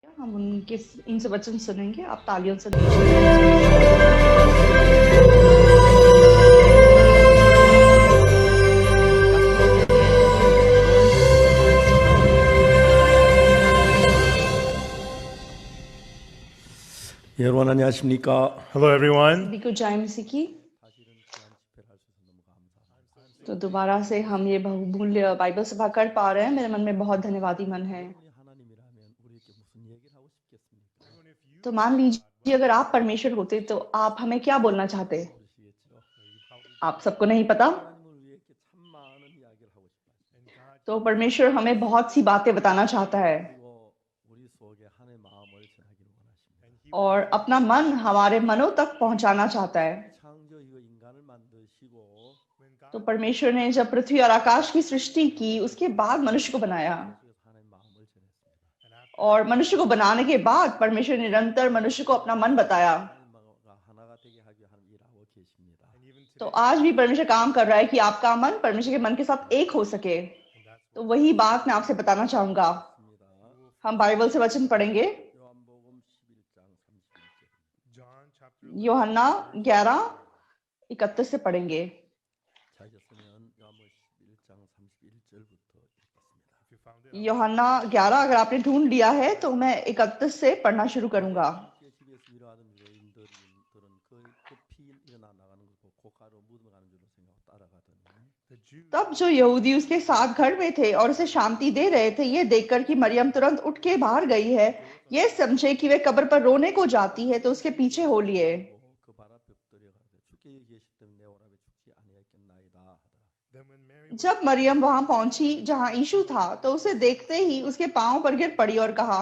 हम उनके इनसे वचन सुनेंगे। आप तालियों से दीजिए। 여러분 안녕하십니까? Hello, everyone. सभी को जय मसीह की। तो दोबारा से हम ये बहुमूल्य बाइबल सभा कर पा रहे हैं, मेरे मन में बहुत धन्यवादी मन है। तो मान लीजिए अगर आप परमेश्वर होते तो आप हमें क्या बोलना चाहते? आप सबको नहीं पता? तो परमेश्वर हमें बहुत सी बातें बताना चाहता है और अपना मन हमारे मनों तक पहुंचाना चाहता है। तो परमेश्वर ने जब पृथ्वी और आकाश की सृष्टि की, उसके बाद मनुष्य को बनाया और मनुष्य को बनाने के बाद परमेश्वर ने निरंतर मनुष्य को अपना मन बताया। तो आज भी परमेश्वर काम कर रहा है कि आपका मन परमेश्वर के मन के साथ एक हो सके। तो वही बात मैं आपसे बताना चाहूंगा। हम बाइबल से वचन पढ़ेंगे। यूहन्ना 11:31 से पढ़ेंगे। यूहन्ना 11 अगर आपने ढूंढ लिया है तो मैं 31 से पढ़ना शुरू करूंगा। तब जो यहूदी उसके साथ घर में थे और उसे शांति दे रहे थे, ये देखकर कि मरियम तुरंत उठ के बाहर गई है, ये समझे कि वे कब्र पर रोने को जाती है, तो उसके पीछे हो लिए। जब मरियम वहां पहुंची जहां यीशु था, तो उसे देखते ही उसके पांव पर गिर पड़ी और कहा,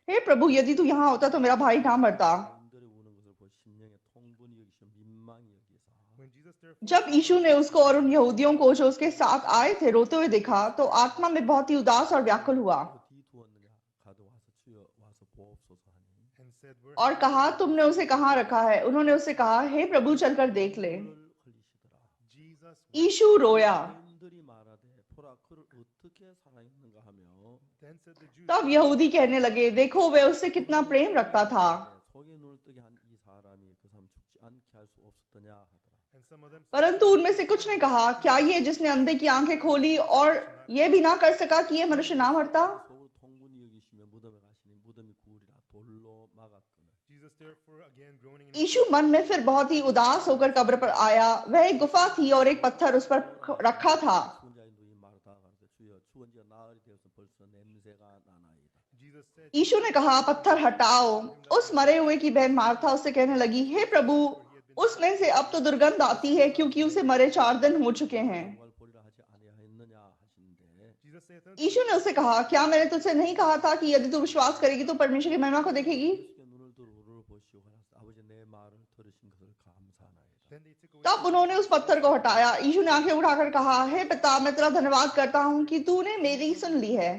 हे प्रभु, यदि तू यहाँ होता तो मेरा भाई ना मरता। जब यीशु ने उसको और उन यहूदियों को जो उसके साथ आए थे रोते हुए देखा, तो आत्मा में बहुत ही उदास और व्याकुल हुआ और कहा, तुमने उसे कहाँ रखा है? उन्होंने उससे कहा, हे प्रभु, चलकर देख ले। यीशु रोया। तब यहूदी कहने लगे, देखो वे उससे कितना प्रेम रखता था। परंतु उनमें से कुछ ने कहा, क्या ये जिसने अंधे की आंखें खोली और ये भी ना कर सका कि ये मनुष्य ना मरता? यीशु मन में फिर बहुत ही उदास होकर कब्र पर आया। वह एक गुफा थी और एक पत्थर उस पर रखा था। यीशु ने कहा, पत्थर हटाओ। उस मरे हुए की बहन मार्था उससे कहने लगी, हे प्रभु, उसमें से अब तो दुर्गंध आती है, क्योंकि उसे मरे 4 दिन हो चुके हैं। यीशु ने उससे कहा, क्या मैंने तुझसे नहीं कहा था कि यदि तू विश्वास करेगी तो परमेश्वर की महिमा को देखेगी? तब उन्होंने उस पत्थर को हटाया। यीशु ने आंखें उठाकर कहा, हे पिता, मैं तेरा धन्यवाद करता हूं कि तूने मेरी सुन ली है।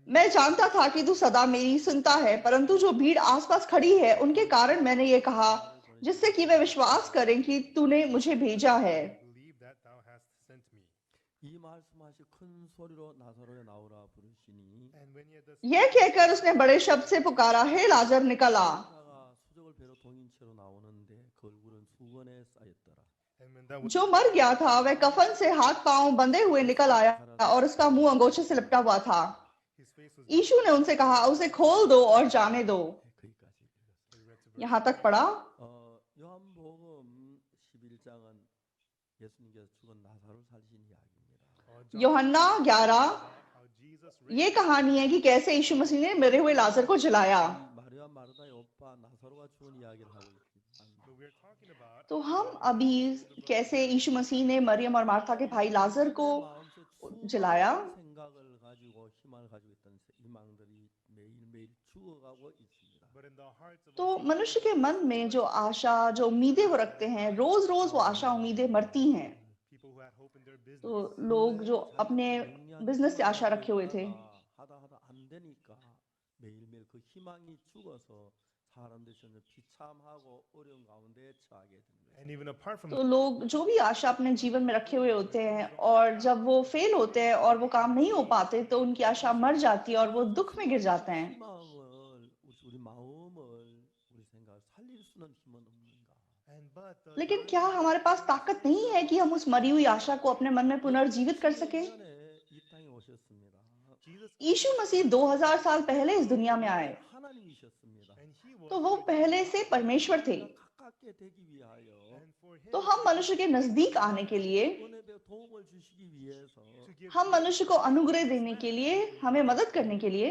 मैं जानता था कि तू सदा मेरी सुनता है, परंतु जो भीड़ आसपास खड़ी है उनके कारण मैंने ये कहा, जिससे कि वे विश्वास करें कि तूने मुझे भेजा है। यह कहकर उसने बड़े शब्द से पुकारा, हे लाजर, निकल आ। जो मर गया था वह कफन से हाथ पांव बंधे हुए निकल आया और उसका मुंह अंगोछे से लिपटा हुआ था। यीशु ने उनसे कहा, उसे खोल दो और जाने दो। यहां तक पढ़ा। यूहन्ना 11 ये कहानी है कि कैसे यीशु मसीह ने मरे हुए लाजर को जिलाया। तो हम अभी कैसे यीशु मसीह ने मरियम और मार्था के भाई लाजर को जिलाया। तो मनुष्य के मन में जो आशा, जो उम्मीदें वो रखते हैं, रोज रोज वो आशा उम्मीदें मरती हैं। तो लोग जो अपने बिजनेस से आशा रखे हुए थे, तो लोग जो भी आशा अपने जीवन में रखे हुए होते हैं और जब वो फेल होते हैं और वो काम नहीं हो पाते तो उनकी आशा मर जाती है और वो दुख में गिर जाते हैं। लेकिन क्या हमारे पास ताकत नहीं है कि हम उस मरी हुई आशा को अपने मन में पुनर्जीवित कर सकें? यीशु मसीह 2000 साल पहले इस दुनिया में आए, तो वो पहले से परमेश्वर थे। तो हम मनुष्य के नजदीक आने के लिए, हम मनुष्य को अनुग्रह देने के लिए, हमें मदद करने के लिए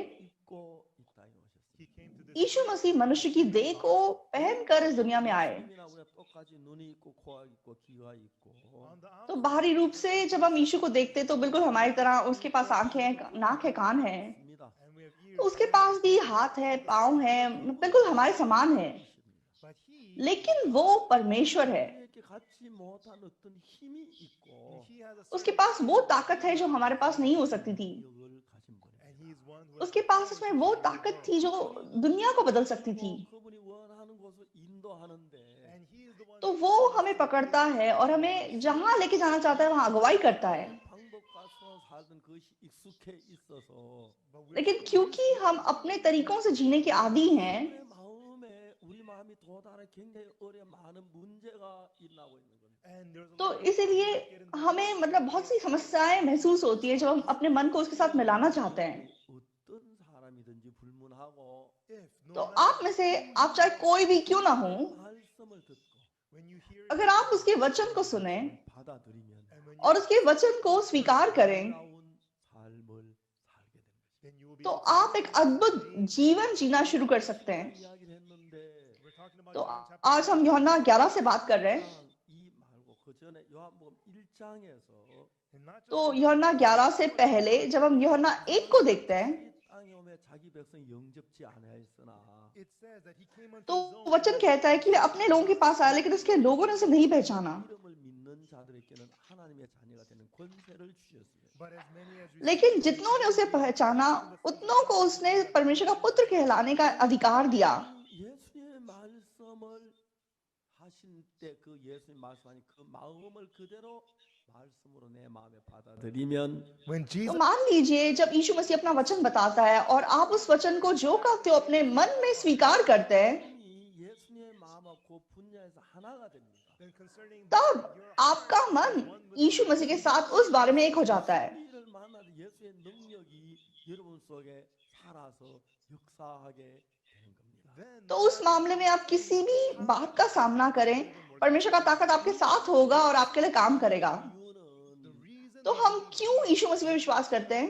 यीशु मसीह मनुष्य की देह को पहनकर इस दुनिया में आए। तो बाहरी रूप से जब हम यीशु को देखते तो बिल्कुल हमारी तरह उसके पास आंखें हैं, नाक है, कान है, तो उसके पास भी हाथ है, पाँव है, बिल्कुल हमारे समान है। लेकिन वो परमेश्वर है, उसके पास वो ताकत है जो हमारे पास नहीं हो सकती थी। उसके पास उसमें वो ताकत थी जो दुनिया को बदल सकती थी। तो वो हमें पकड़ता है और हमें जहां लेके जाना चाहता है वहां अगुवाई करता है। लेकिन क्योंकि हम अपने तरीकों से जीने के आदी हैं, तो इसीलिए हमें मतलब बहुत सी समस्याएं महसूस होती है जब हम अपने मन को उसके साथ मिलाना चाहते हैं। तो आप में से आप चाहे कोई भी क्यों ना हो, अगर आप उसके वचन को सुने और उसके वचन को स्वीकार करें, तो आप एक अद्भुत जीवन जीना शुरू कर सकते हैं। तो आज हम यूहन्ना 11 से बात कर रहे हैं। तो यूहन्ना 11 से पहले जब हम यूहन्ना 1 को देखते हैं, तो वचन कहता है कि वे अपने लोगों के पास आए लेकिन उसके लोगों ने उसे नहीं पहचाना। लेकिन जितनों ने उसे पहचाना उतनों को उसने परमेश्वर का पुत्र कहलाने का अधिकार दिया। तो मान लीजिए जब यीशु मसीह अपना वचन बताता है और आप उस वचन को जो कहते हो अपने मन में स्वीकार करते हैं, तब आपका मन यीशु मसीह के साथ उस बारे में एक हो जाता है। तो उस मामले में आप किसी भी बात का सामना करें, परमेश्वर का ताकत आपके साथ होगा और आपके लिए काम करेगा। तो हम क्यों यीशु मसीह में विश्वास करते हैं?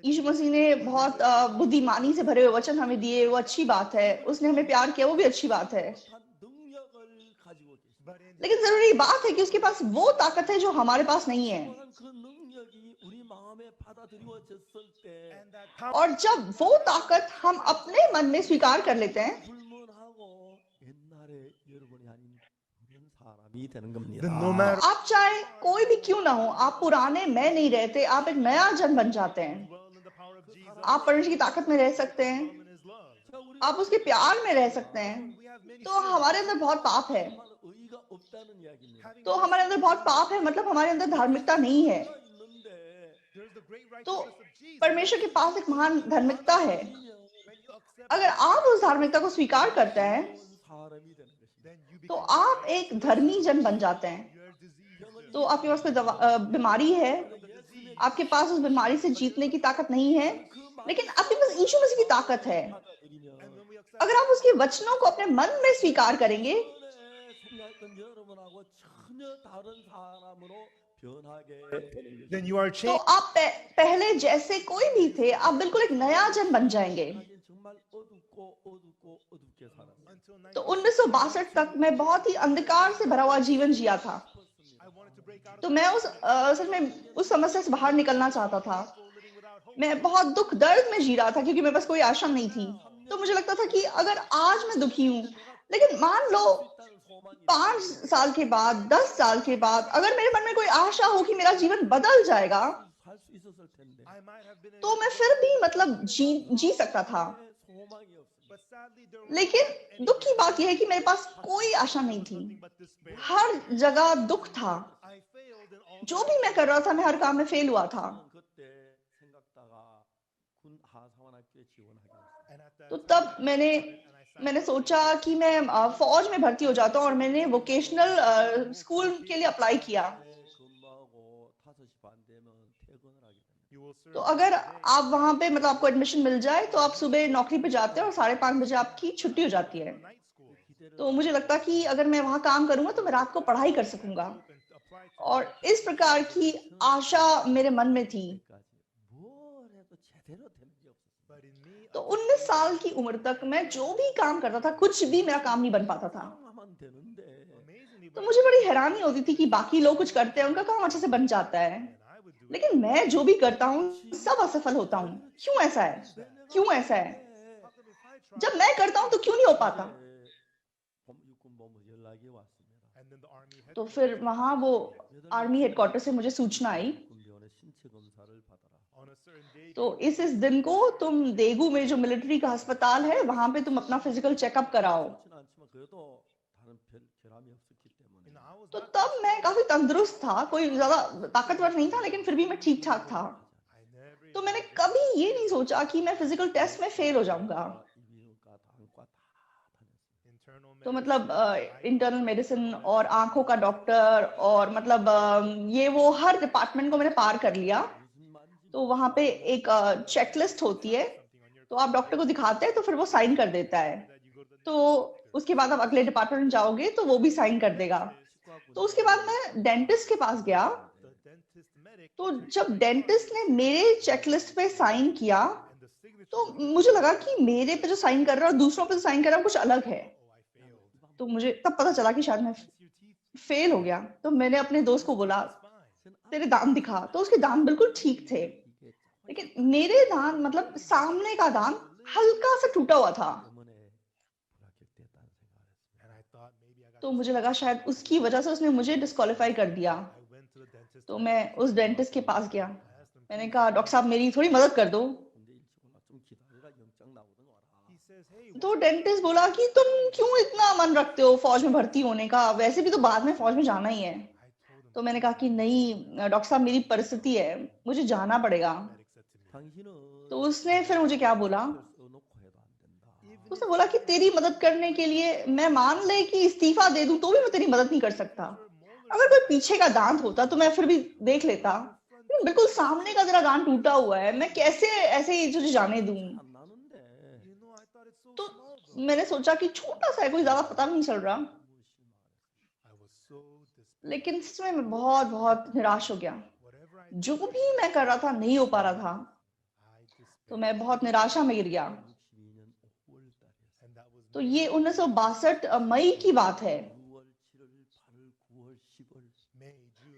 यीशु मसीह ने बहुत बुद्धिमानी से भरे हुए वचन हमें दिए, वो अच्छी बात है। उसने हमें प्यार किया, वो भी अच्छी बात है। लेकिन जरूरी बात है कि उसके पास वो ताकत है जो हमारे पास नहीं है। और जब वो ताकत हम अपने मन में स्वीकार कर लेते हैं, आप चाहे कोई भी क्यों ना हो, आप पुराने मैं नहीं रहते, आप एक नया जन बन जाते हैं। आप परमेश्वर की ताकत में रह सकते हैं, आप उसके प्यार में रह सकते हैं। तो हमारे अंदर बहुत पाप है, तो हमारे अंदर बहुत पाप है मतलब हमारे अंदर धार्मिकता नहीं है। तो परमेश्वर के पास एक महान धार्मिकता है। अगर आप उस धार्मिकता को स्वीकार करते हैं तो आप एक धर्मी जन बन जाते हैं। तो आपके पास कोई बीमारी है, आपके पास उस बीमारी से जीतने की ताकत नहीं है, लेकिन आपके पास यीशु मसीह की ताकत है। अगर आप उसके वचनों को अपने मन में स्वीकार करेंगे, तो आप पहले जैसे कोई भी थे, आप बिल्कुल एक नया जन बन जाएंगे। तो 1962 तक मैं बहुत ही अंधकार से भरा हुआ जीवन जिया था। तो मैं असल में उस समस्या से बाहर निकलना चाहता था। मैं बहुत दुख दर्द में जी रहा था क्योंकि मेरे पास कोई आशा नहीं थी। तो मुझे लगता था कि अगर आज मैं दुखी हूं, लेकिन मान लो 5 साल के बाद, 10 साल के बाद अगर मेरे मन में कोई आशा हो कि मेरा जीवन बदल जाएगा, तो मैं फिर भी मतलब जी सकता था। लेकिन दुख की बात यह है कि मेरे पास कोई आशा नहीं थी, हर जगह दुख था, जो भी मैं कर रहा था मैं हर काम में फेल हुआ था। तो तब मैंने सोचा कि मैं फौज में भर्ती हो जाता हूँ और मैंने वोकेशनल स्कूल के लिए अप्लाई किया। तो अगर आप वहां पे मतलब आपको एडमिशन मिल जाए तो आप सुबह नौकरी पे जाते हैं और 5:30 बजे आपकी छुट्टी हो जाती है। तो मुझे लगता कि अगर मैं वहां काम करूंगा तो मैं रात को पढ़ाई कर सकूंगा, और इस प्रकार की आशा मेरे मन में थी। तो 19 साल की उम्र तक मैं जो भी काम करता था कुछ भी मेरा काम नहीं बन पाता था। तो मुझे बड़ी हैरानी होती थी कि बाकी लोग कुछ करते हैं, उनका काम अच्छे से बन जाता है, लेकिन मैं जो भी करता हूँ सब असफल होता हूँ। क्यों ऐसा है, क्यों ऐसा है? जब मैं करता हूँ तो क्यों नहीं हो पाता? तो फिर वहां वो आर्मी हेडक्वार्टर से मुझे सूचना आई, तो इस दिन को तुम देगू में जो मिलिट्री का अस्पताल है वहां पे तुम अपना फिजिकल चेकअप कराओ। तो तब मैं काफी तंदुरुस्त था, कोई ज्यादा ताकतवर नहीं था, लेकिन फिर भी मैं ठीक ठाक था। तो मैंने कभी ये नहीं सोचा कि मैं फिजिकल टेस्ट में फेल हो जाऊंगा। तो मतलब इंटरनल मेडिसिन और आंखों का डॉक्टर और मतलब ये वो हर डिपार्टमेंट को मैंने पार कर लिया। तो वहां पे एक चेकलिस्ट होती है, तो आप डॉक्टर को दिखाते हैं तो फिर वो साइन कर देता है। तो उसके बाद आप अगले डिपार्टमेंट में जाओगे तो वो भी साइन कर देगा। तो उसके बाद मैं डेंटिस्ट के पास गया। तो जब डेंटिस्ट ने मेरे चेकलिस्ट पे साइन किया तो मुझे लगा कि मेरे पे जो साइन कर रहा है और दूसरों पे जो साइन कर रहा है कुछ अलग है। तो मुझे तब पता चला कि शायद मैं फेल हो गया। तो मैंने अपने दोस्त को बोला, तेरे दांत दिखा। तो उसके दांत बिल्कुल ठीक थे, लेकिन मेरे दांत मतलब सामने का दांत हल्का सा टूटा हुआ था। तो मुझे लगा शायद उसकी वजह से उसने मुझे डिस्क्वालीफाई कर दिया। तो मैं उस डेंटिस्ट के पास गया, मैंने कहा डॉक्टर साहब मेरी थोड़ी मदद कर दो। तो डेंटिस्ट बोला कि तुम क्यों इतना मन रखते हो फौज में भर्ती होने का, वैसे भी तो बाद में फौज में जाना ही है। तो मैंने कहा कि नहीं डॉक्टर साहब मेरी परिस्थिति है, मुझे जाना पड़ेगा। तो उसने फिर मुझे क्या बोला, उसने बोला कि तेरी मदद करने के लिए मैं मान ले कि इस्तीफा दे दूं तो भी मैं तेरी मदद नहीं कर सकता। अगर कोई पीछे का दांत होता तो मैं फिर भी देख लेता, बिल्कुल सामने का तेरा दांत टूटा हुआ है, मैं कैसे ऐसे ही तुझे जाने दूं? तो मैंने सोचा कि छोटा सा है, कोई ज्यादा पता नहीं चल रहा, लेकिन इसमें मैं बहुत बहुत निराश हो गया। जो भी मैं कर रहा था नहीं हो पा रहा था, तो मैं बहुत निराशा में गिर गया। तो ये 1962 मई की बात है।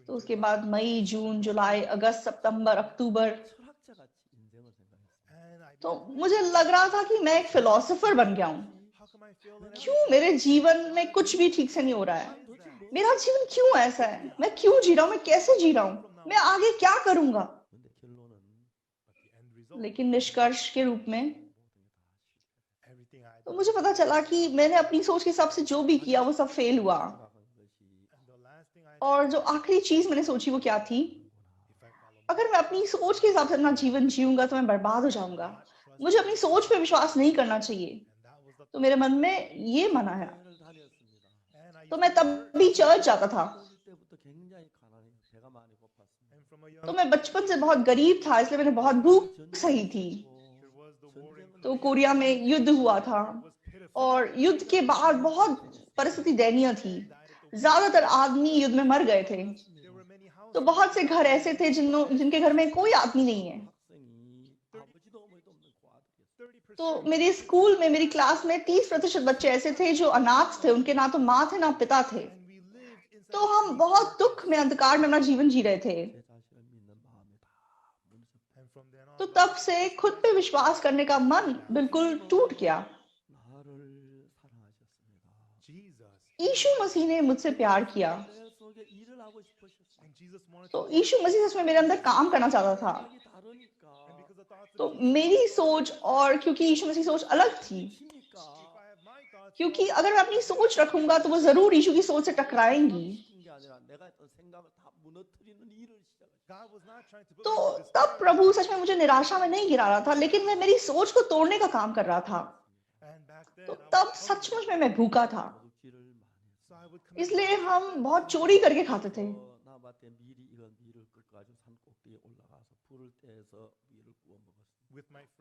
तो उसके बाद मई, जून, जुलाई, अगस्त, सितंबर, अक्टूबर, तो मुझे लग रहा था कि मैं एक फिलोसोफर बन गया हूँ। क्यों मेरे जीवन में कुछ भी ठीक से नहीं हो रहा है? मेरा जीवन क्यों ऐसा है? मैं क्यों जी रहा हूँ? मैं कैसे जी रहा हूँ? मैं आगे क्या करूंगा? लेकिन निष्कर्ष के रूप में तो मुझे पता चला कि मैंने अपनी सोच के हिसाब से जो भी किया वो सब फेल हुआ। और जो आखिरी चीज मैंने सोची वो क्या थी, अगर मैं अपनी सोच के हिसाब से अपना जीवन जीऊंगा तो मैं बर्बाद हो जाऊंगा, मुझे अपनी सोच पे विश्वास नहीं करना चाहिए। तो मेरे मन में ये मना है। तो मैं तब भी चर्च जाता था। तो मैं बचपन से बहुत गरीब था, इसलिए मैंने बहुत भूख सही थी। तो कोरिया में युद्ध हुआ था और युद्ध के बाद बहुत परिस्थिति दयनीय थी, ज्यादातर आदमी युद्ध में मर गए थे। तो बहुत से घर ऐसे थे जिनके घर में कोई आदमी नहीं है। तो मेरे स्कूल में मेरी क्लास में 30% बच्चे ऐसे थे जो अनाथ थे, उनके ना तो माँ थे ना पिता थे। तो हम बहुत दुख में, अंधकार में अपना जीवन जी रहे थे। तो तब से खुद पे विश्वास करने का मन बिल्कुल टूट गया। यीशु मसीह ने मुझसे प्यार किया, तो यीशु मसीह सच में मेरे अंदर काम करना चाहता था। तो मेरी सोच, और क्योंकि यीशु मसीह सोच अलग थी, क्योंकि अगर मैं अपनी सोच रखूंगा तो वो जरूर यीशु की सोच से टकराएंगी। तो तब प्रभु सच में मुझे निराशा में नहीं गिरा रहा था, लेकिन वह मेरी सोच को तोड़ने का काम कर रहा था। तो तब सचमुच में मैं भूखा था, इसलिए हम बहुत चोरी करके खाते थे।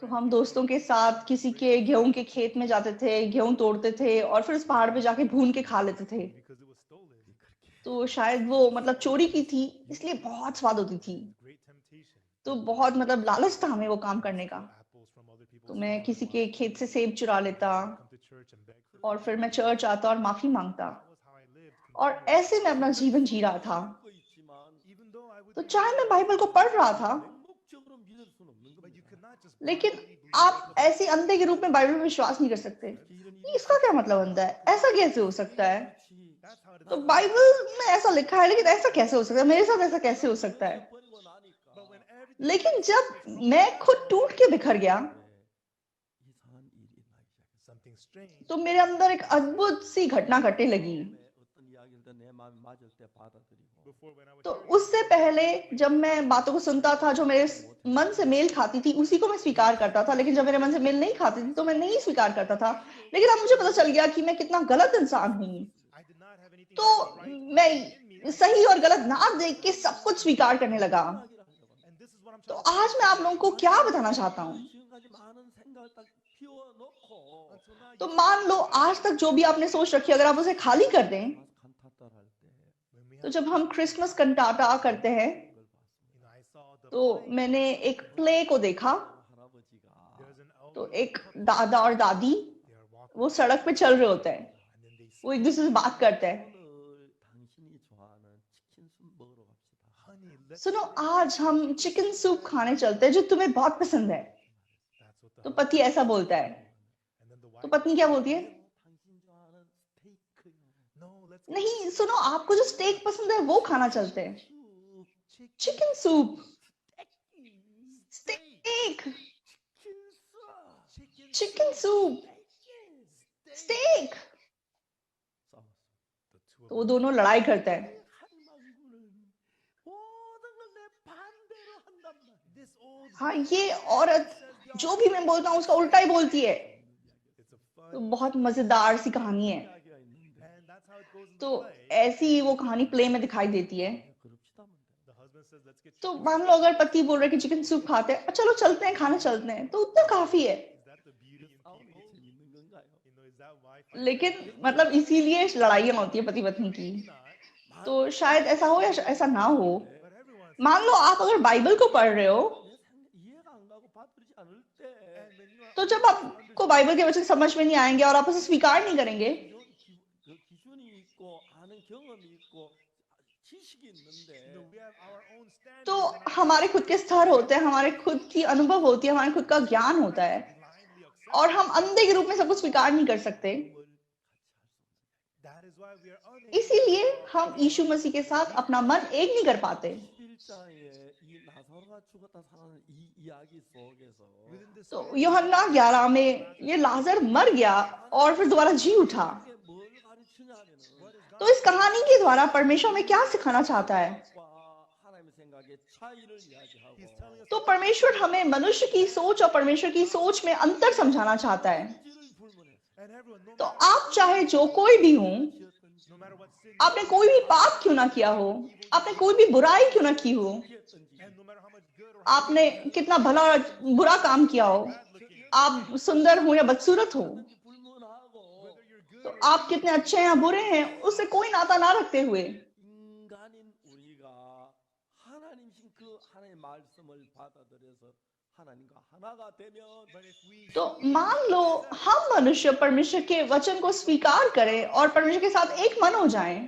तो हम दोस्तों के साथ किसी के गेहूं के खेत में जाते थे, गेहूं तोड़ते थे और फिर उस पहाड़ पे जाके भून के खा लेते थे। तो शायद वो मतलब चोरी की थी, इसलिए बहुत स्वाद होती थी। तो बहुत मतलब लालच था हमें वो काम करने का। तो मैं किसी के खेत से सेब चुरा लेता और फिर मैं चर्च आता और माफी मांगता, और ऐसे मैं अपना जीवन जी रहा था। तो चाहे मैं बाइबल को पढ़ रहा था, लेकिन आप ऐसे अंधे के रूप में बाइबल में विश्वास नहीं कर सकते। ये इसका क्या मतलब बनता है, ऐसा कैसे हो सकता है? तो बाइबल में ऐसा लिखा है, लेकिन ऐसा कैसे हो सकता है, मेरे साथ ऐसा कैसे हो सकता है? लेकिन जब मैं खुद टूट के बिखर गया, तो मेरे अंदर एक अद्भुत सी घटना घटने लगी। तो उससे पहले जब मैं बातों को सुनता था जो मेरे मन से मेल खाती थी, उसी को मैं स्वीकार करता था, लेकिन जब मेरे मन से मेल नहीं खाती थी तो मैं नहीं स्वीकार करता था। लेकिन अब मुझे पता चल गया कि मैं कितना गलत इंसान हूँ। तो मैं सही और गलत ना देख के सब कुछ स्वीकार करने लगा। तो आज मैं आप लोगों को क्या बताना चाहता हूँ, तो मान लो आज तक जो भी आपने सोच रखी, अगर आप उसे खाली कर दें, तो जब हम क्रिसमस कंटाटा करते हैं, तो मैंने एक प्ले को देखा। तो एक दादा और दादी वो सड़क पे चल रहे होते हैं, वो एक दूसरे से बात करते हैं। सुनो, आज हम चिकन सूप खाने चलते हैं जो तुम्हें बहुत पसंद है। तो पति ऐसा बोलता है, तो पत्नी क्या बोलती है? नहीं, सुनो, आपको जो स्टेक पसंद है वो खाना चलते हैं। Chicken soup, steak, chicken soup, steak. तो वो दोनों लड़ाई करते हैं। हाँ, ये औरत जो भी मैं बोलता हूँ उसका उल्टा ही बोलती है। तो बहुत मजेदार सी कहानी है। तो ऐसी वो कहानी प्ले में दिखाई देती है। तो मान लो अगर पति बोल रहे कि चिकन सूप खाते हैं, चलो चलते हैं, खाने चलते हैं, तो उतना काफी है। लेकिन मतलब इसीलिए लड़ाइयां होती है पति पत्नी की। तो शायद ऐसा हो या ऐसा ना हो। मान लो आप अगर बाइबल को पढ़ रहे हो, तो जब आपको बाइबल के वचन समझ में नहीं आएंगे और आप उसे स्वीकार नहीं करेंगे, तो हमारे खुद के स्तर होते हैं, हमारे खुद की अनुभव होती है, हमारे खुद का ज्ञान होता है, और हम अंधे के रूप में सब कुछ स्वीकार नहीं कर सकते। इसीलिए हम यीशु मसीह के साथ अपना मन एक नहीं कर पाते। तो यूहन्ना 11 में ये लाजर मर गया और फिर दोबारा जी उठा। तो इस कहानी के द्वारा परमेश्वर में क्या सिखाना चाहता है? तो परमेश्वर हमें मनुष्य की सोच और परमेश्वर की सोच में अंतर समझाना चाहता है। तो आप चाहे जो कोई भी हो, आपने कोई भी पाप क्यों ना किया हो, आपने कोई भी बुराई क्यों ना की हो, आपने कितना भला बुरा काम किया हो, आप सुंदर हो या बदसूरत हो, तो आप कितने अच्छे हैं या बुरे हैं, उससे कोई नाता ना रखते हुए, तो मान लो हम मनुष्य परमेश्वर के वचन को स्वीकार करें और परमेश्वर के साथ एक मन हो जाएं,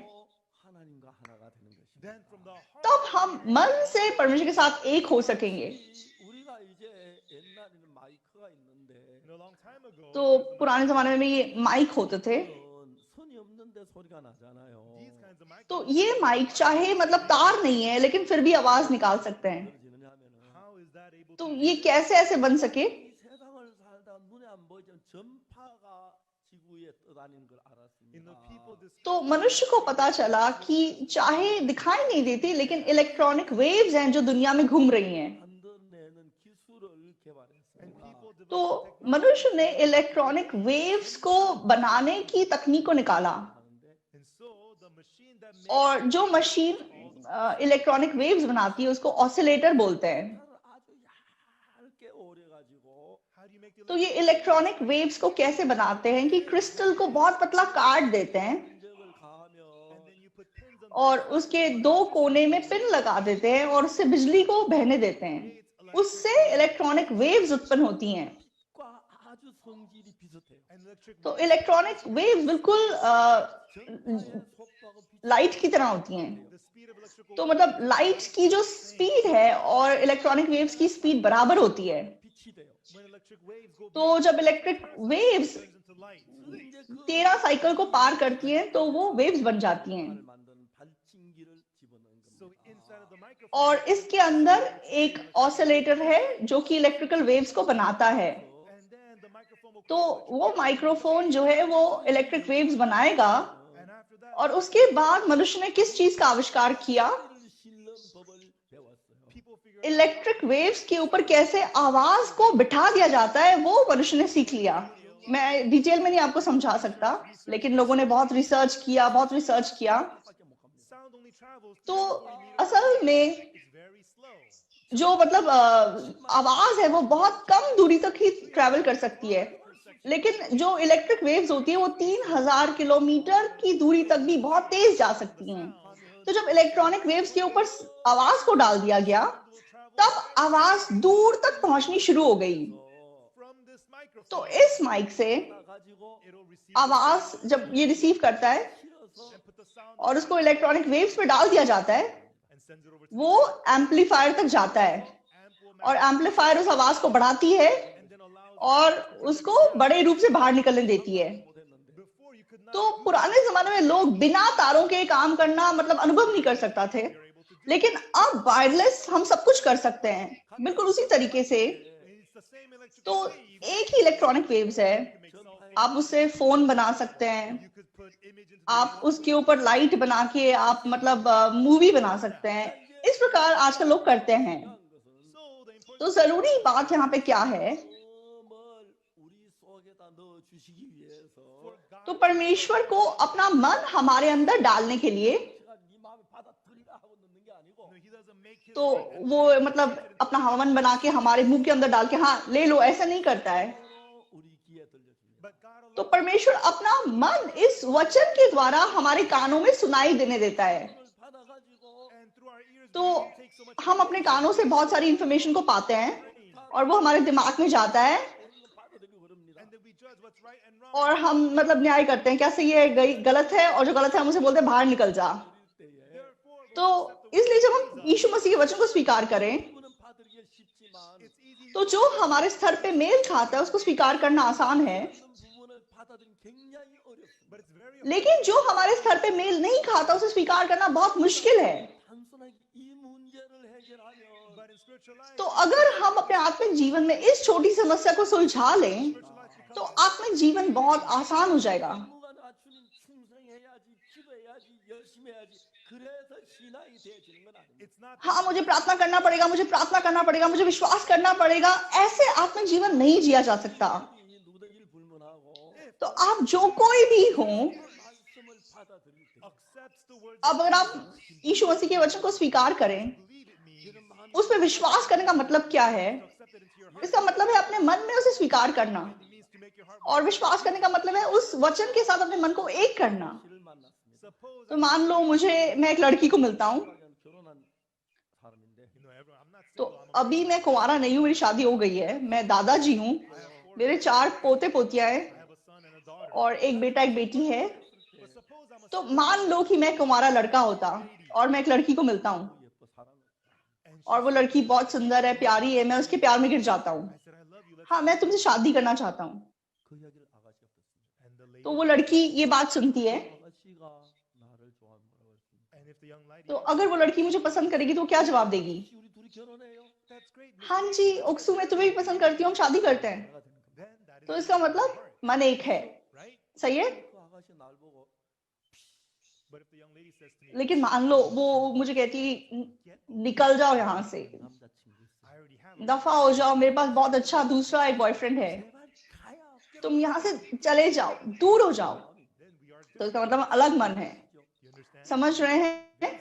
तब हम मन से परमेश्वर के साथ एक हो सकेंगे। तो पुराने जमाने में ये माइक होते थे। तो ये माइक चाहे मतलब तार नहीं है, लेकिन फिर भी आवाज निकाल सकते हैं। तो ये कैसे ऐसे बन सके? तो मनुष्य को पता चला कि चाहे दिखाई नहीं देती लेकिन इलेक्ट्रॉनिक वेव्स हैं जो दुनिया में घूम रही हैं। तो मनुष्य ने इलेक्ट्रॉनिक वेव्स को बनाने की तकनीक को निकाला, और जो मशीन इलेक्ट्रॉनिक वेव्स बनाती है उसको ऑसिलेटर बोलते हैं। तो ये इलेक्ट्रॉनिक वेव्स को कैसे बनाते हैं कि क्रिस्टल को बहुत पतला काट देते हैं और उसके 2 कोने में पिन लगा देते हैं और उससे बिजली को बहने देते हैं, उससे इलेक्ट्रॉनिक वेव्स उत्पन्न होती हैं। तो इलेक्ट्रॉनिक वेव्स बिल्कुल लाइट की तरह होती हैं। तो मतलब लाइट की जो स्पीड है और इलेक्ट्रॉनिक वेव्स की स्पीड बराबर होती है। तो जब इलेक्ट्रिक वेव्स 13 साइकिल को पार करती हैं तो वो वेव्स बन जाती हैं। और इसके अंदर एक ऑसिलेटर है जो कि इलेक्ट्रिकल वेव्स को बनाता है। तो वो माइक्रोफोन जो है वो इलेक्ट्रिक वेव्स बनाएगा। और उसके बाद मनुष्य ने किस चीज का आविष्कार किया? इलेक्ट्रिक वेव्स के ऊपर कैसे आवाज को बिठा दिया जाता है वो मनुष्य ने सीख लिया। मैं डिटेल में नहीं आपको समझा सकता, लेकिन लोगों ने बहुत रिसर्च किया। तो असल में जो मतलब आवाज है वो बहुत कम दूरी तक ही ट्रैवल कर सकती है, लेकिन जो इलेक्ट्रिक वेव्स होती है वो 3000 किलोमीटर की दूरी तक भी बहुत तेज जा सकती हैं। तो जब इलेक्ट्रॉनिक वेव्स के ऊपर आवाज को डाल दिया गया तब आवाज दूर तक पहुंचनी शुरू हो गई। तो इस माइक से आवाज जब ये रिसीव करता है और उसको इलेक्ट्रॉनिक वेव्स पे डाल दिया जाता है, वो एम्पलीफायर तक जाता है और एम्पलीफायर उस आवाज को बढ़ाती है और उसको बड़े रूप से बाहर निकलने देती है। तो पुराने जमाने में लोग बिना तारों के काम करना मतलब अनुभव नहीं कर सकता थे, लेकिन अब वायरलेस हम सब कुछ कर सकते हैं बिल्कुल उसी तरीके से। तो एक ही इलेक्ट्रॉनिक वेव्स है, आप उससे फोन बना सकते हैं, आप उसके ऊपर लाइट बना के आप मतलब मूवी बना सकते हैं। इस प्रकार आजकल लोग करते हैं। तो जरूरी बात यहाँ पे क्या है? तो परमेश्वर को अपना मन हमारे अंदर डालने के लिए, तो वो मतलब अपना हवन बना के हमारे मुंह के अंदर डाल के हाँ ले लो, ऐसा नहीं करता है। तो परमेश्वर अपना मन इस वचन के द्वारा हमारे कानों में सुनाई देने देता है। तो हम अपने कानों से बहुत सारी इंफॉर्मेशन को पाते हैं और वो हमारे दिमाग में जाता है और हम मतलब न्याय करते हैं, क्या सही है गलत है, और जो गलत है हम उसे बोलते हैं बाहर निकल जा। तो इसलिए जब हम यीशु मसीह के वचन को स्वीकार करें तो जो हमारे स्तर पे मेल खाता है उसको स्वीकार करना आसान है, लेकिन जो हमारे स्तर पे मेल नहीं खाता उसे स्वीकार करना बहुत मुश्किल है। तो अगर हम अपने आत्मिक जीवन में इस छोटी समस्या को सुलझा लें तो आत्मिक जीवन बहुत आसान हो जाएगा। हाँ, मुझे प्रार्थना करना पड़ेगा, मुझे विश्वास करना पड़ेगा, ऐसे आत्मिक जीवन नहीं जिया जा सकता। तो आप जो कोई भी हो, अब अगर आप यीशु मसीह के वचन को स्वीकार करें, उस पर विश्वास करने का मतलब क्या है? इसका मतलब है अपने मन में उसे स्वीकार करना, और विश्वास करने का मतलब है उस वचन के साथ अपने मन को एक करना। तो मान लो मैं एक लड़की को मिलता हूँ, तो अभी मैं कुंवारा नहीं हूँ, मेरी शादी हो गई है, मैं दादाजी हूँ, मेरे 4 पोते पोतियां हैं और एक बेटा एक बेटी है। तो मान लो कि मैं कुंवारा लड़का होता और मैं एक लड़की को मिलता हूँ और वो लड़की बहुत सुंदर है, प्यारी है, मैं उसके प्यार में गिर जाता हूँ, हाँ मैं तुमसे शादी करना चाहता हूँ। तो वो लड़की ये बात सुनती है, तो अगर वो लड़की मुझे पसंद करेगी तो क्या जवाब देगी? हाँ जी ओक्सू, मैं तुम्हें भी पसंद करती हूँ, हम शादी करते हैं। तो इसका मतलब मन एक है। सही है। लेकिन मान लो वो मुझे कहती निकल जाओ यहाँ से, दफा हो जाओ, मेरे पास बहुत अच्छा दूसरा एक बॉयफ्रेंड है, तुम यहाँ से चले जाओ, दूर हो जाओ, तो इसका मतलब अलग मन है। समझ रहे हैं?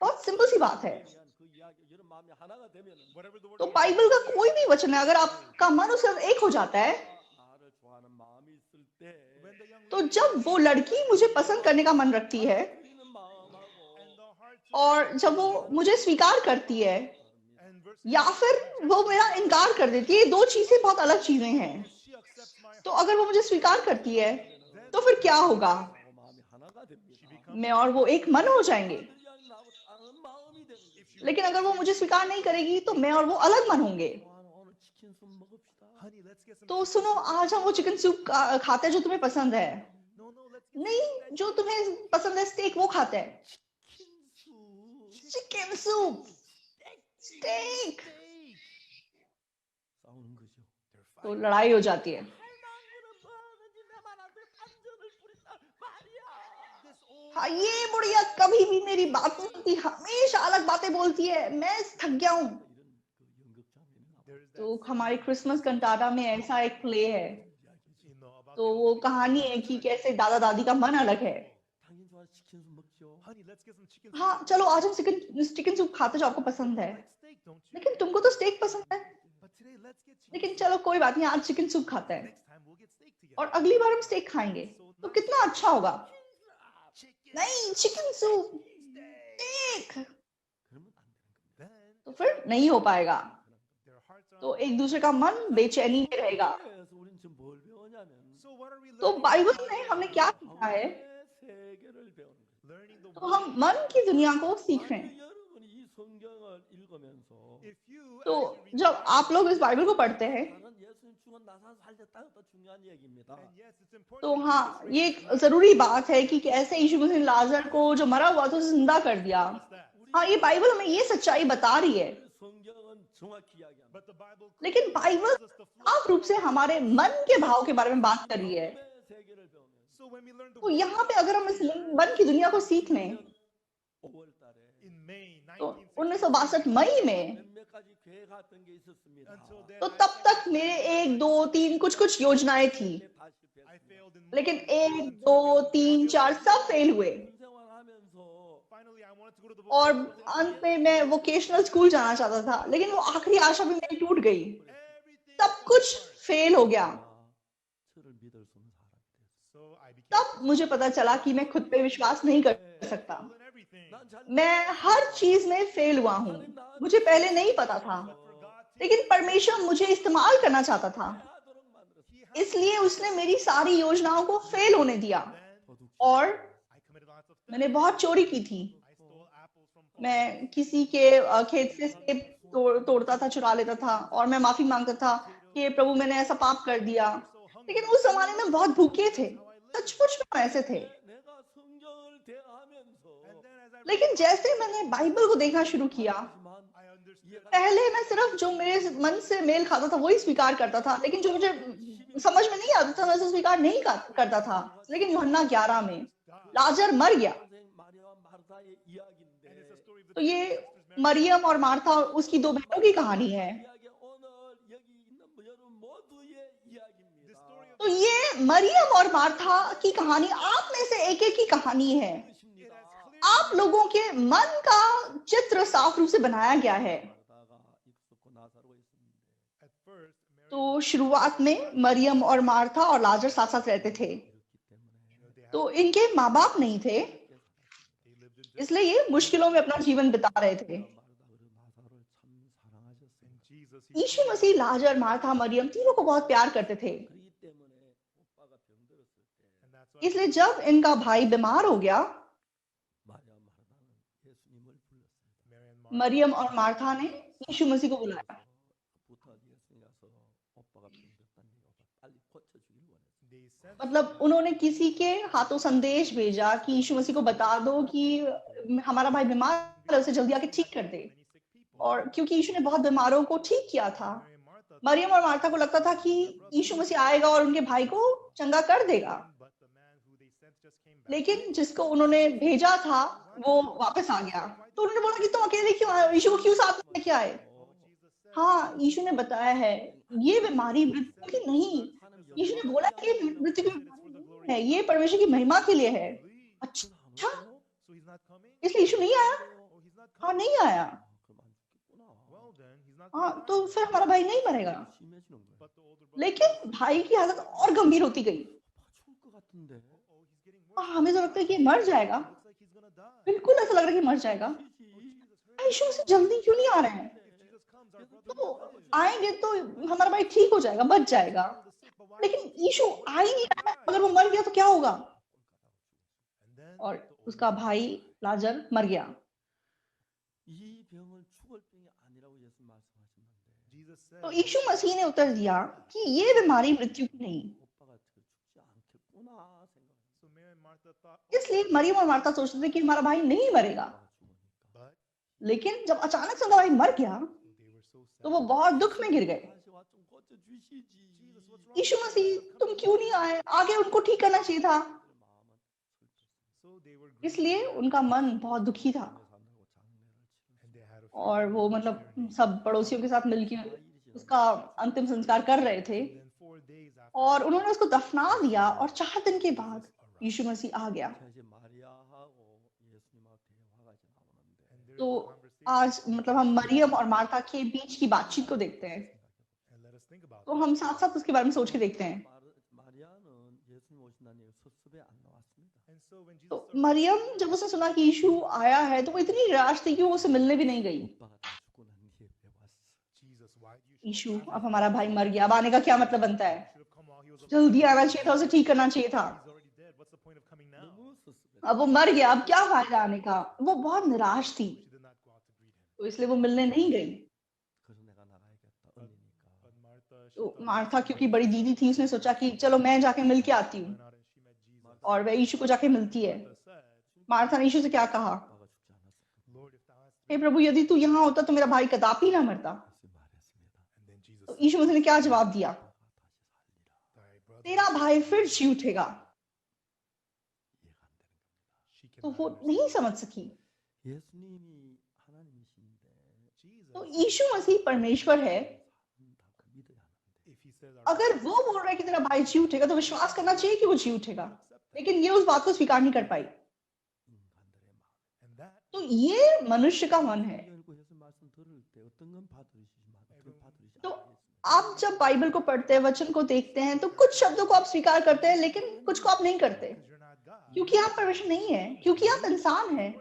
बहुत सिंपल सी बात है। तो बाइबल का कोई भी वचन है, अगर आपका मन उसके साथ एक हो जाता है, तो जब वो लड़की मुझे पसंद करने का मन रखती है और जब वो मुझे स्वीकार करती है या फिर वो मेरा इनकार कर देती है, दो चीजें बहुत अलग चीजें हैं। तो अगर वो मुझे स्वीकार करती है तो फिर क्या होगा? मैं और वो एक मन हो जाएंगे। लेकिन अगर वो मुझे स्वीकार नहीं करेगी तो मैं और वो अलग मन होंगे। तो सुनो, आज हम वो चिकन सूप खाते हैं जो तुम्हें पसंद है। नहीं, जो तुम्हें पसंद है स्टेक, वो खाते हैं। Chicken soup, steak. तो लड़ाई हो जाती है। हाँ, ये बुढ़िया कभी भी मेरी बात नहीं सुनती, हमेशा अलग बातें बोलती है, मैं थक गया हूँ। तो हमारे क्रिसमस कंटाटा में ऐसा एक प्ले है, तो वो कहानी है कि कैसे दादा दादी का मन अलग है। हाँ चलो, आज हम चिकन सूप खाते जो आपको पसंद है, लेकिन तुमको तो स्टेक पसंद है। लेकिन चलो कोई बात नहीं, आज चिकन सूप खाते हैं और अगली बार हम स्टेक खाएंगे, तो कितना अच्छा होगा। नहीं, चिकन सूप, स्टेक, तो फिर नहीं हो पाएगा। तो एक दूसरे का मन बेचैनी में रहेगा। तो बाइबल में हमने क्या सीखा है? तो हम मन की दुनिया को सीख रहे हैं। तो जब आप लोग इस बाइबल को पढ़ते हैं, तो हाँ, ये एक जरूरी बात है कि कैसे यीशु मसीह ने लाजर को जो मरा हुआ था उसे जिंदा कर दिया। हाँ, ये बाइबल हमें ये सच्चाई बता रही है। लेकिन बाइबल साफ रूप से हमारे मन के भाव के बारे में बात कर रही है। तो यहाँ पे अगर हम इस मन की दुनिया को सीख लें, तो 1962 मई में, तो तब तक मेरे 1 2 3 कुछ योजनाएं थी, लेकिन 1 2 3 4 सब फेल हुए। और अंत में मैं वोकेशनल स्कूल जाना चाहता था, लेकिन वो आखिरी आशा भी मेरी टूट गई। सब कुछ फेल हो गया। तब मुझे पता चला कि मैं खुद पे विश्वास नहीं कर सकता। मैं हर चीज में फेल हुआ हूँ। मुझे पहले नहीं पता था, लेकिन परमेश्वर मुझे इस्तेमाल करना चाहता था, इसलिए उसने मेरी सारी योजनाओं को फेल होने दिया। और मैंने बहुत चोरी की थी। मैं किसी के खेत से सेब तोड़ता था, चुरा लेता था, और मैं माफी मांगता था कि प्रभु मैंने ऐसा पाप कर दिया। लेकिन उस जमाने में बहुत भूखे थे, सचमुच में ऐसे थे। लेकिन जैसे मैंने बाइबल को देखना शुरू किया, पहले मैं सिर्फ जो मेरे मन से मेल खाता था वही स्वीकार करता था, लेकिन जो मुझे समझ में नहीं आता था मैं उसे स्वीकार नहीं करता था। लेकिन यूहन्ना 11 में लाजर मर गया। तो ये मरियम और मार्था और उसकी 2 बहनों की कहानी है। तो ये मरियम और मार्था की कहानी आप में से एक की कहानी है। आप लोगों के मन का चित्र साफ रूप से बनाया गया है। तो शुरुआत में मरियम और मार्था और लाजर साथ साथ रहते थे। तो इनके माँ बाप नहीं थे, इसलिए ये मुश्किलों में अपना जीवन बिता रहे थे। यीशु मसीह लाजर, मार्था, मरियम तीनों को बहुत प्यार करते थे। इसलिए जब इनका भाई बीमार हो गया, मरियम और मार्था ने यीशु मसीह को बुलाया। मतलब उन्होंने किसी के हाथों संदेश भेजा कि यीशु मसीह को बता दो कि हमारा भाई बीमार है, उसे जल्दी आके ठीक कर दे। और क्योंकि यीशु ने बहुत बीमारों को ठीक किया था, मरियम और मार्था को लगता था कि यीशु मसीह आएगा और उनके भाई को चंगा कर देगा। लेकिन जिसको उन्होंने भेजा था वो वापस आ गया। तो उन्होंने बोला कि तुम अकेले क्यों आए, यीशु को क्यों साथ में लेके आए? हाँ, यीशु ने बताया है ये बीमारी मृत्यु की नहीं, यीशु ने बोला कि मृत्यु की बीमारी नहीं है, ये परमेश्वर की महिमा के लिए है। अच्छा, इसलिए यीशु नहीं आया? हाँ, नहीं आया। हाँ, तो फिर हमारा भाई नहीं मरेगा। लेकिन भाई की हालत और गंभीर होती गई। हमें तो लगता है कि मर जाएगा, बिल्कुल ऐसा लग रहा है कि मर जाएगा। यीशु से जल्दी क्यों नहीं आ रहे हैं? तो आएंगे तो हमारा भाई ठीक हो जाएगा, बच जाएगा। लेकिन यीशु आ ही नहीं रहा है, अगर वो मर गया तो क्या होगा? और उसका भाई लाजर मर गया। तो यीशु मसीह ने उत्तर दिया कि ये बीमारी मृत्यु की नहीं। इसलिए मरियम और मार्था सोचते थे कि हमारा भाई नहीं मरेगा। लेकिन जब अचानक से उनका भाई मर गया तो वो बहुत दुख में गिर गए। यीशु मसीह तुम क्यों नहीं आए? आगे उनको ठीक करना चाहिए था। इसलिए उनका मन बहुत दुखी था और वो मतलब सब पड़ोसियों के साथ मिलकर उसका अंतिम संस्कार कर रहे थे और उन्होंने उसको दफना दिया। और 4 दिन के बाद यीशु मसीह आ गया। तो आज मतलब हम मरियम और मार्था के बीच की बातचीत को देखते हैं, तो हम साथ साथ उसके बारे में सोच के देखते हैं। तो मरियम जब उसने सुना कि यीशु आया है तो वो इतनी निराश थी कि वो उसे मिलने भी नहीं गई। यीशु, अब हमारा भाई मर गया, अब आने का क्या मतलब बनता है? जल्दी आना चाहिए था, उसे ठीक करना चाहिए था। अब वो मर गया, अब क्या फायदा आने का? वो बहुत निराश थी, तो इसलिए वो मिलने नहीं गई। तो मार्था क्योंकि बड़ी दीदी थी, उसने सोचा कि चलो मैं जाके मिल के आती हूँ, और वह यीशु को जाके मिलती है। मार्था ने यीशु से क्या कहा? हे प्रभु, यदि तू यहाँ होता तो मेरा भाई कदापि ना मरता। तो यीशु मसीह ने क्या जवाब दिया? तेरा भाई फिर जी उठेगा। तो वो नहीं समझ सकी। तो यीशु मसीह परमेश्वर है। अगर वो बोल रहा है कि तेरा भाई जी उठेगा तो विश्वास करना चाहिए कि वो जी उठेगा। लेकिन ये उस बात को स्वीकार नहीं कर पाई। तो ये मनुष्य का मन है। तो आप जब बाइबल को पढ़ते हैं, वचन को देखते हैं, तो कुछ शब्दों को आप स्वीकार करते हैं लेकिन कुछ को आप नहीं करते, क्योंकि आप परमेश्वर नहीं है, क्योंकि आप इंसान हैं।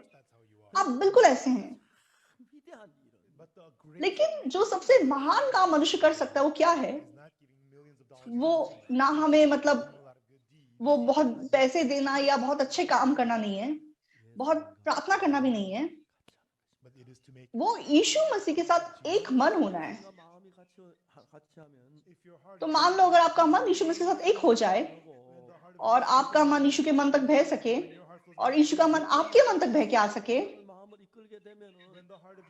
आप बिल्कुल ऐसे हैं। लेकिन जो सबसे महान काम मनुष्य कर सकता है वो क्या है? वो ना हमें मतलब वो बहुत पैसे देना या बहुत अच्छे काम करना नहीं है, बहुत प्रार्थना करना भी नहीं है। वो यीशु मसीह के साथ एक मन होना है। तो मान लो अगर आपका मन यीशु मसीह के साथ एक हो जाए और आपका मन यीशु के मन तक बह सके और यीशु का मन आपके मन तक बह के आ सके,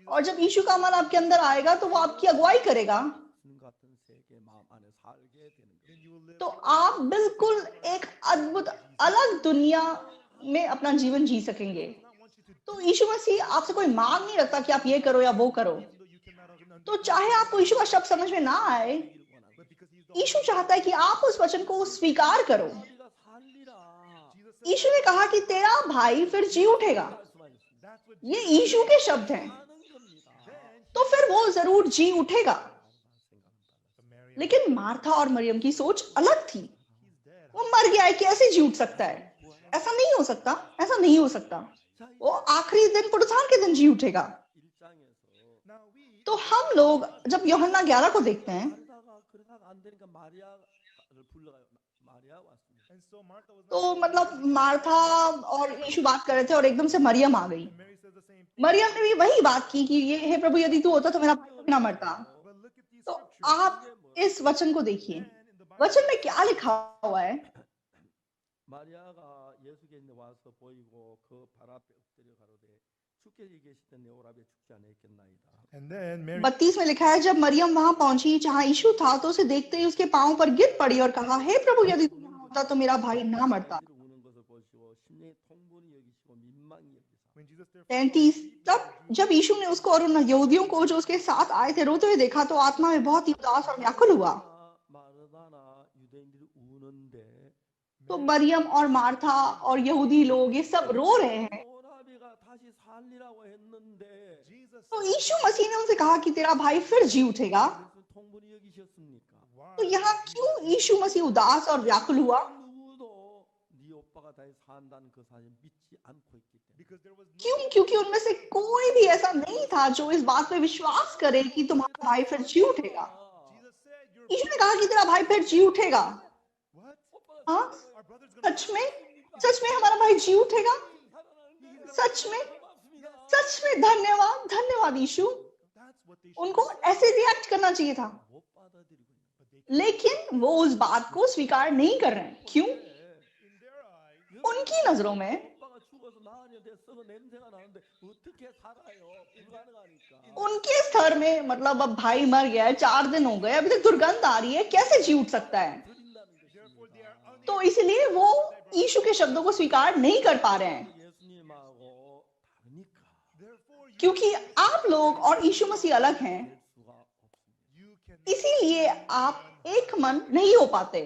और जब यीशु का मन आपके अंदर आएगा तो वो आपकी अगुवाई करेगा, तो आप बिल्कुल एक अद्भुत अलग दुनिया में अपना जीवन जी सकेंगे। तो यीशु मसीह आपसे कोई मांग नहीं रखता कि आप ये करो या वो करो। तो चाहे आपको यीशु का शब्द समझ में ना आए, यीशु चाहता है कि आप उस वचन को स्वीकार करो। यीशु ने कहा कि तेरा भाई फिर जी उठेगा। ये यीशु के शब्द हैं, तो फिर वो जरूर जी उठेगा। लेकिन मार्था और मरियम की सोच अलग थी। वो मर गया है, कैसे जी उठ सकता है? ऐसा नहीं हो सकता, ऐसा नहीं हो सकता। वो आखिरी दिन पुनरुत्थान के दिन जी उठेगा। तो हम लोग जब यूहन्ना 11 को देखते हैं, तो मतलब मार्था और यीशु बात कर रहे थे और एकदम से मरियम आ गई। मरियम ने भी वही बात की कि ये हे प्रभु, यदि तू होता तो मेरा भाई ना मरता। तो आप इस वचन को देखिए, वचन में क्या लिखा हुआ है? 32 में लिखा है, जब मरियम वहां पहुंची जहां यीशु था तो उसे देखते ही उसके पांव पर गिर पड़ी और कहा, हे प्रभु, यदि तू यहाँ होता तो मेरा भाई ना मरता। 33। तब जब यीशु ने उसको और उन यहूदियों को जो उसके साथ आए थे रोते हुए देखा तो आत्मा में बहुत ही उदास और व्याकुल हुआ। तो मरियम और मार्था और यहूदी लोग ये सब रो रहे हैं। तो यीशु मसीह ने उनसे कहा कि तेरा भाई फिर जी उठेगा। तो यहाँ क्यों यीशु मसीह उदास और व्याकुल हुआ? क्यों? क्योंकि उनमें से कोई भी ऐसा नहीं था जो इस बात पे विश्वास करे कि तुम्हारा भाई फिर जी उठेगा। यीशु ने कहा कि तेरा भाई फिर जी उठेगा। हाँ, सच में? सच में हमारा भाई जी उठेगा? सच में? सच में? धन्यवाद, धन्यवाद यीशु। उनको ऐसे रिएक्ट करना चाहिए था, लेकिन वो उस बात को स्वीकार नहीं कर रहे हैं। क्यों? उनकी नजरों में, उनके स्तर में, मतलब अब भाई मर गया है, 4 दिन हो गए, अभी तक दुर्गंध आ रही है, कैसे जी उठ सकता है? तो इसलिए वो यीशु के शब्दों को स्वीकार नहीं कर पा रहे हैं, क्योंकि आप लोग और यीशु मसीह अलग हैं। इसीलिए आप एक मन नहीं हो पाते।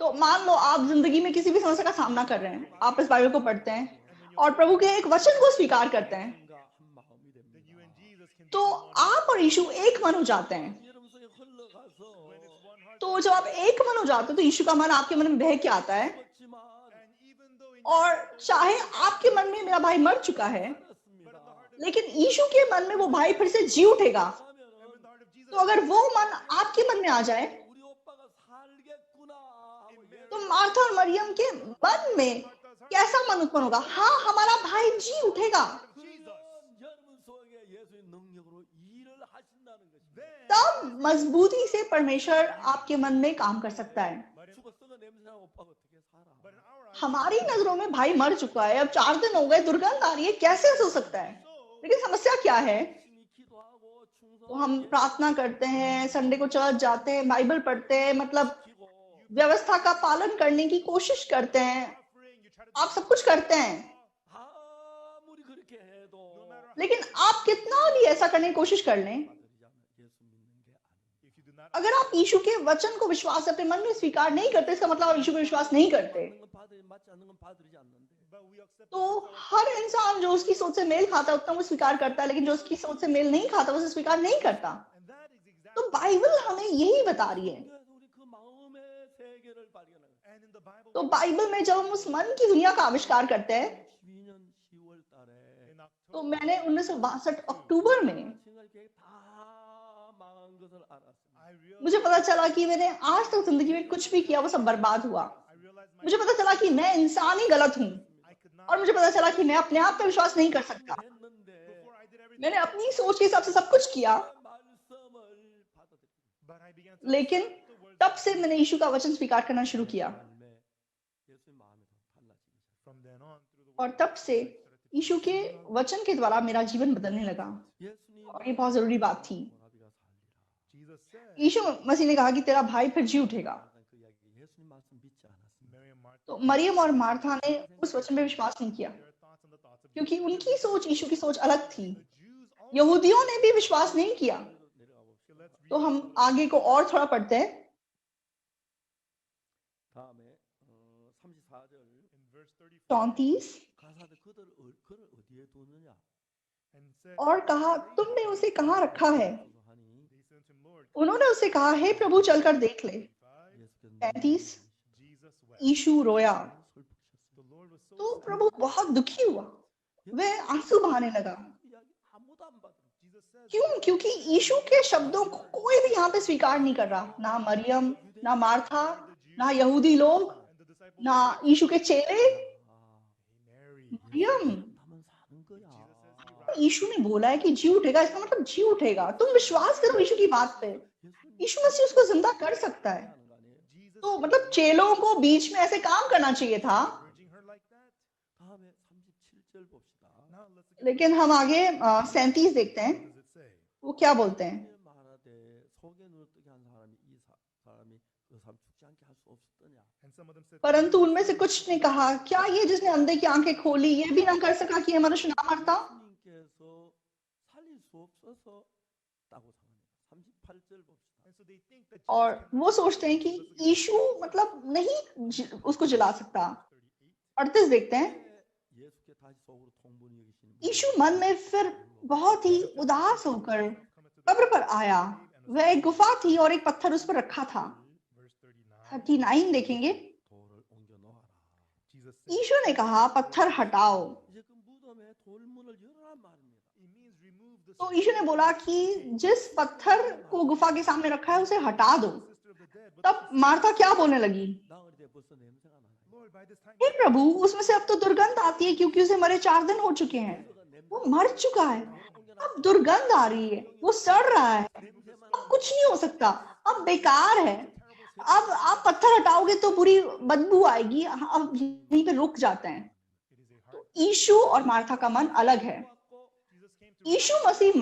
तो मान लो आप जिंदगी में किसी भी समस्या का सामना कर रहे हैं, आप इस बाइबल को पढ़ते हैं और प्रभु के एक वचन को स्वीकार करते हैं, तो आप और यीशु एक मन हो जाते हैं। तो जब आप एक मन हो जाते हो तो यीशु का मन आपके मन में बह के आता है, और चाहे आपके मन में मेरा भाई मर चुका है, लेकिन यीशु के मन में वो भाई फिर से जी उठेगा। तो अगर वो मन आपके मन में आ जाए तो मार्था और मरियम के मन में कैसा मन उत्पन्न होगा? हाँ, हमारा भाई जी उठेगा। तब मजबूती से परमेश्वर आपके मन में काम कर सकता है। हमारी नजरों में भाई मर चुका है, अब 4 दिन हो गए, दुर्गंध आ रही है, कैसे हो सकता है? लेकिन समस्या क्या है? तो हम प्रार्थना करते हैं, संडे को चर्च जाते हैं, बाइबल पढ़ते हैं, मतलब व्यवस्था का पालन करने की कोशिश करते हैं, आप सब कुछ करते हैं, लेकिन आप कितना भी ऐसा करने की कोशिश कर लें, अगर आप यीशु के वचन को विश्वास अपने मन में स्वीकार नहीं करते, इसका मतलब आप यीशु को विश्वास नहीं करते। तो हर इंसान जो उसकी सोच से मेल खाता है उतना वो स्वीकार करता है, लेकिन जो उसकी सोच से मेल नहीं खाता उसे स्वीकार नहीं करता। तो बाइबल हमें यही बता रही है। तो बाइबल में जब हम उस मन की दुनिया का आविष्कार करते हैं, तो मैंने 1962 अक्टूबर में मुझे पता चला कि मैंने आज तक जिंदगी में कुछ भी किया वो सब बर्बाद हुआ। मुझे पता चला कि मैं इंसान ही गलत हूँ, और मुझे पता चला कि मैं अपने आप पर विश्वास नहीं कर सकता। मैंने अपनी सोच के हिसाब से सब कुछ किया, लेकिन तब से मैंने यीशु का वचन स्वीकार करना शुरू किया, और तब से यीशु के वचन के द्वारा मेरा जीवन बदलने लगा, और ये बहुत जरूरी बात थी। यीशु मसीह ने कहा कि तेरा भाई फिर जी उठेगा। तो मरियम और मार्था ने उस वचन पे विश्वास नहीं किया, क्योंकि उनकी सोच यीशु की सोच अलग थी। यहूदियों ने भी विश्वास नहीं किया। तो हम आगे को और थोड़ा पढ़ते हैं। 34 और कहा, तुमने उसे कहाँ रखा है? उन्होंने उसे कहा, हे प्रभु, चलकर देख ले। 35 यीशु रोया, तो प्रभु बहुत दुखी हुआ, वह आंसू बहाने लगा। क्यों? क्योंकि यीशु के शब्दों को कोई भी यहाँ पे स्वीकार नहीं कर रहा, ना मरियम, ना मार्था, ना यहूदी लोग, ना यीशु के चेले। मरियम, यीशु ने बोला है कि जी उठेगा, इसका मतलब जी उठेगा। तुम विश्वास करो यीशु की बात पे, यीशु मसीह उसको जिंदा कर सकता है। तो मतलब चेलों को बीच में ऐसे काम करना चाहिए था। लेकिन हम आगे 37 देखते हैं, वो क्या बोलते हैं। परंतु उनमें से कुछ ने कहा, क्या ये जिसने अंधे की आंखें खोली ये भी ना कर सका कि ये मनुष्य ना मरता? और वो सोचते हैं कि यीशु मतलब नहीं उसको जिला सकता। 38 देखते हैं, यीशु मन में फिर बहुत ही उदास होकर कब्र पर आया। वह एक गुफा थी और एक पत्थर उस पर रखा था। 39 देखेंगे, यीशु ने कहा, पत्थर हटाओ। तो यीशु ने बोला कि जिस पत्थर को गुफा के सामने रखा है उसे हटा दो। तब मार्था क्या बोलने लगी, हे प्रभु, उसमें से अब तो दुर्गंध आती है क्योंकि उसे मरे 4 दिन हो चुके हैं। वो मर चुका है, अब दुर्गंध आ रही है, वो सड़ रहा है, अब कुछ नहीं हो सकता, अब बेकार है। अब आप पत्थर हटाओगे तो बुरी बदबू आएगी। अब यहीं पे रुक जाते हैं। तो यीशु और मार्था का मन अलग है। यीशु मसीह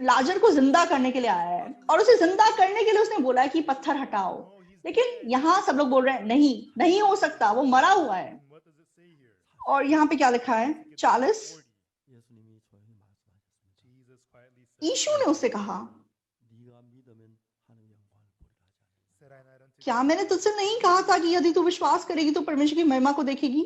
लाजर को जिंदा करने के लिए आया है और उसे जिंदा करने के लिए उसने बोला कि पत्थर हटाओ। लेकिन यहाँ सब लोग बोल रहे हैं नहीं, नहीं हो सकता, वो मरा हुआ है। और यहाँ पे क्या लिखा है, 40, यीशु ने उससे कहा, क्या मैंने तुझसे नहीं कहा था कि यदि तू विश्वास करेगी तो परमेश्वर की महिमा को देखेगी?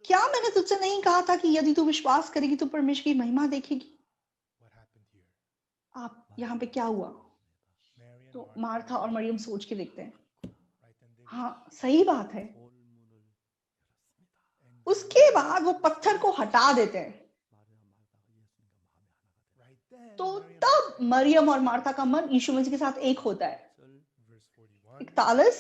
क्या मैंने तुझसे नहीं कहा था कि यदि तू विश्वास करेगी तो परमेश्वर की महिमा देखेगी? आप यहाँ पे क्या हुआ? तो मार्था और मरियम सोच के देखते हैं, हाँ सही बात है। उसके बाद वो पत्थर को हटा देते हैं। तो तब मरियम और मार्था का मन यीशु मसीह के साथ एक होता है। 41,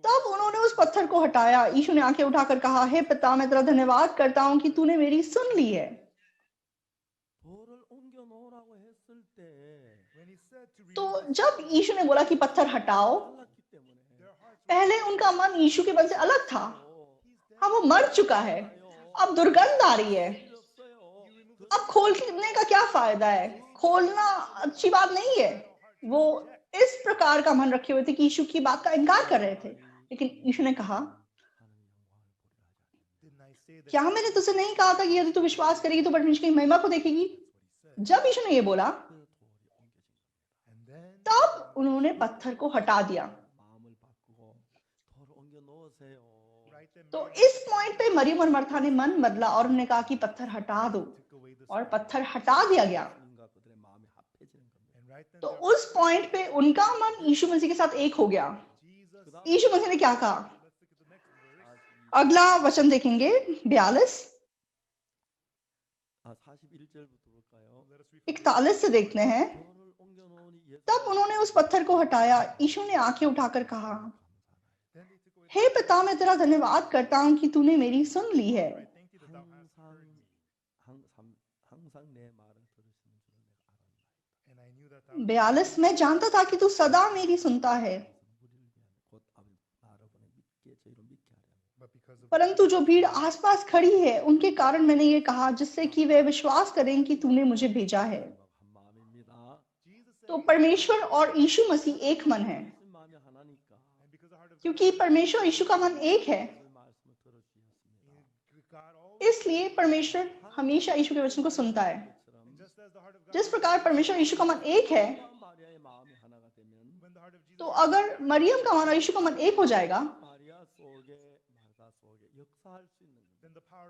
तब उन्होंने उस पत्थर को हटाया। यीशु ने आंखें उठाकर कहा, हे पिता, मैं तेरा धन्यवाद करता हूं कि तूने मेरी सुन ली है। तो जब यीशु ने बोला कि पत्थर हटाओ, पहले उनका मन यीशु के मन से अलग था। हाँ, वो मर चुका है, अब दुर्गंध आ रही है, अब खोलने का क्या फायदा है, खोलना अच्छी बात नहीं है। वो इस प्रकार का मन रखे हुए थे कि यीशु की बात का इनकार कर रहे थे। लेकिन यीशु ने कहा, क्या मैंने तुझसे नहीं कहा था कि यदि तू विश्वास करेगी तो परमेश्वर की महिमा को देखेगी? जब यीशु ने ये बोला, तब उन्होंने पत्थर को हटा दिया। तो इस पॉइंट पे मरियम और मार्था ने मन बदला और उन्होंने कहा कि पत्थर हटा दो, और पत्थर हटा दिया गया। तो उस पॉइंट पे उनका मन यीशु मसीह के साथ एक हो गया। यीशु मसीह ने क्या कहा? अगला वचन देखेंगे, 42, 41 से देखते हैं। तब उन्होंने उस पत्थर को हटाया। यीशु ने आंखें उठाकर कहा, हे पिता, मैं तेरा धन्यवाद करता हूं कि तूने मेरी सुन ली है। 42, मैं जानता था कि तू सदा मेरी सुनता है, परंतु जो भीड़ आसपास खड़ी है उनके कारण मैंने ये कहा, जिससे कि वे विश्वास करें कि तूने मुझे भेजा है। तो परमेश्वर और यीशु मसीह एक मन है, क्योंकि परमेश्वर और यीशु का मन एक है। इसलिए परमेश्वर हमेशा यीशु के वचन को सुनता है। जिस प्रकार परमेश्वर यीशु का मन एक है, तो अगर मरियम का मन और यीशु का मन एक हो जाएगा,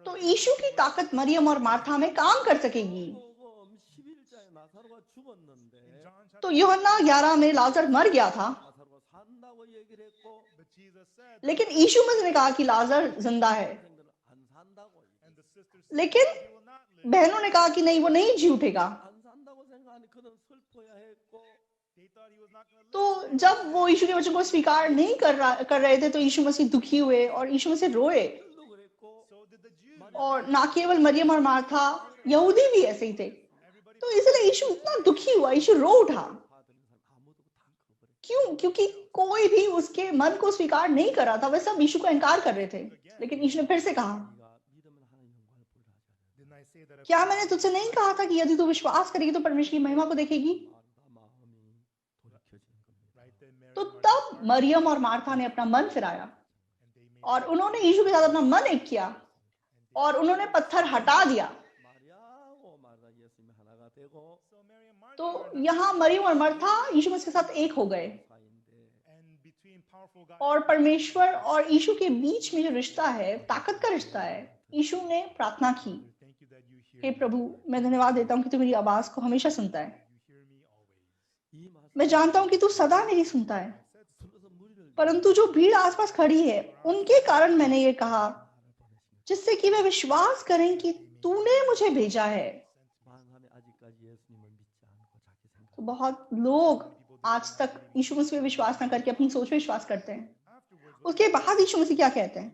तो यीशु की ताकत मरियम और मार्था में काम कर सकेगी। तो यूहन्ना 11 में लाजर मर गया था, लेकिन यीशु मसीह ने कहा कि लाजर जिंदा है। लेकिन बहनों ने कहा कि नहीं, वो नहीं जी उठेगा। तो जब वो यीशु के वचन को स्वीकार नहीं कर रहे थे, तो यीशु मसीह दुखी हुए और यीशु मसीह रोए। और ना केवल मरियम और मार्था, यहूदी भी ऐसे ही थे। तो इसलिए यीशु इतना दुखी हुआ, यीशु रो उठा। क्यों? क्योंकि कोई भी उसके मन को स्वीकार नहीं कर रहा था, वे सब यीशु का इनकार कर रहे थे। लेकिन यीशु ने फिर से कहा, क्या मैंने तुझसे नहीं कहा था कि यदि तू विश्वास करेगी तो परमेश्वर की महिमा को देखेगी? तो तब मरियम और मार्था ने अपना मन फिराया और उन्होंने यीशु के साथ अपना मन एक किया और उन्होंने पत्थर हटा दिया। तो यहाँ मरियम और मार्था यीशु मसीह के साथ एक हो गए और परमेश्वर और यीशु के बीच में जो रिश्ता है, ताकत का रिश्ता है। यीशु ने प्रार्थना की, हे प्रभु, मैं धन्यवाद देता हूँ कि तू मेरी आवाज को हमेशा सुनता है। मैं जानता हूँ कि तू सदा मेरी सुनता है, परंतु जो भीड़ आसपास खड़ी है उनके कारण मैंने ये कहा, जिससे कि वे विश्वास करें कि तूने मुझे भेजा है। तो बहुत लोग आज तक यीशु मसीह पे विश्वास न करके अपनी सोच पे विश्वास करते हैं। उसके बाद यीशु मसीह क्या कहते हैं?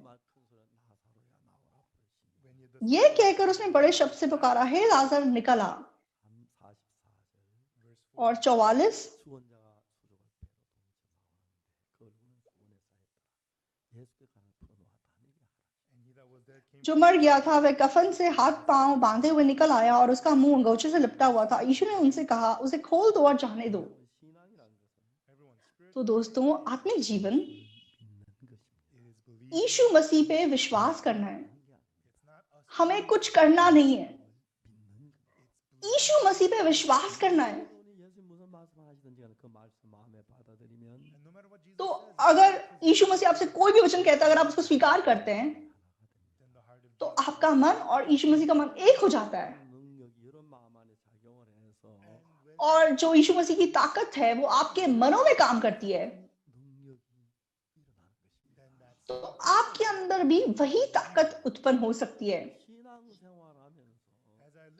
ये कहकर उसने बड़े शब्द से पुकारा, हे लाजर निकल आ। और 44, जो मर गया था वह कफन से हाथ पांव बांधे हुए निकल आया और उसका मुंह अंगोछे से लिपटा हुआ था। यीशु ने उनसे कहा, उसे खोल दो और जाने दो। तो दोस्तों, आत्मिक जीवन यीशु मसीह पे विश्वास करना है, हमें कुछ करना नहीं है, यीशु मसीह पे विश्वास करना है। तो अगर यीशु मसीह आपसे कोई भी वचन कहता है, अगर आप उसको स्वीकार करते हैं, तो आपका मन और यीशु मसीह का मन एक हो जाता है और जो यीशु मसीह की ताकत है वो आपके मनों में काम करती है। तो आपके अंदर भी वही ताकत उत्पन्न हो सकती है।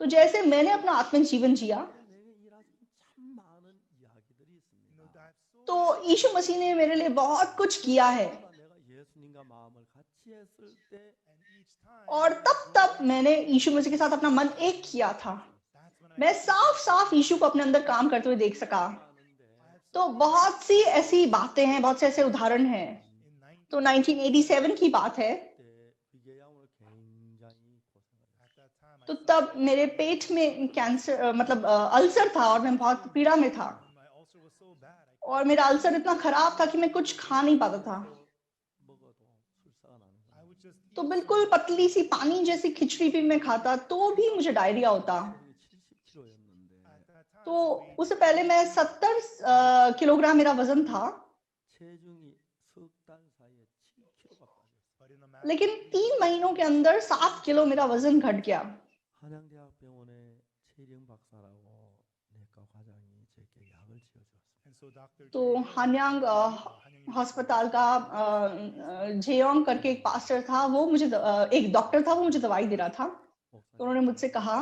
तो जैसे मैंने अपना आत्मिक जीवन जिया, तो यीशु मसीह ने मेरे लिए बहुत कुछ किया है और तब मैंने यीशु मसीह के साथ अपना मन एक किया था। मैं साफ साफ यीशु को अपने अंदर काम करते हुए देख सका। तो बहुत सी ऐसी बातें हैं, बहुत से ऐसे उदाहरण हैं। तो 1987 की बात है। तो तब मेरे पेट में कैंसर मतलब अल्सर था और मैं बहुत पीड़ा में था और मेरा अल्सर इतना खराब था कि मैं कुछ खा नहीं पाता था। तो बिल्कुल पतली सी पानी जैसी खिचड़ी भी मैं खाता तो भी मुझे डायरिया होता। तो उससे पहले मैं 70 किलोग्राम मेरा वजन था, लेकिन 3 महीनों के अंदर 7 किलो मेरा वजन घट गया। तो हान्यांग अस्पताल का जेयोंग करके एक पास्टर था, वो मुझे एक डॉक्टर था, वो मुझे दवाई दे रहा था। तो उन्होंने मुझसे कहा,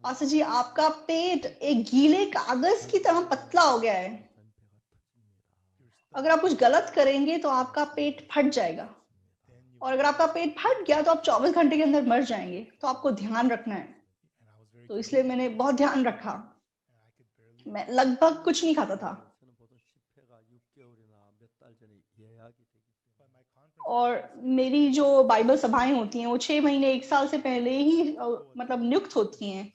पास्टर जी, आपका पेट एक गीले कागज की तरह पतला हो गया है, अगर आप कुछ गलत करेंगे तो आपका पेट फट जाएगा और अगर आपका पेट फट गया तो आप 24 घंटे के अंदर मर जाएंगे, तो आपको ध्यान रखना है। तो इसलिए मैंने बहुत ध्यान रखा, मैं लगभग कुछ नहीं खाता था। और मेरी जो बाइबल सभाएं होती हैं वो 6 महीने 1 साल से पहले ही मतलब नियुक्त होती हैं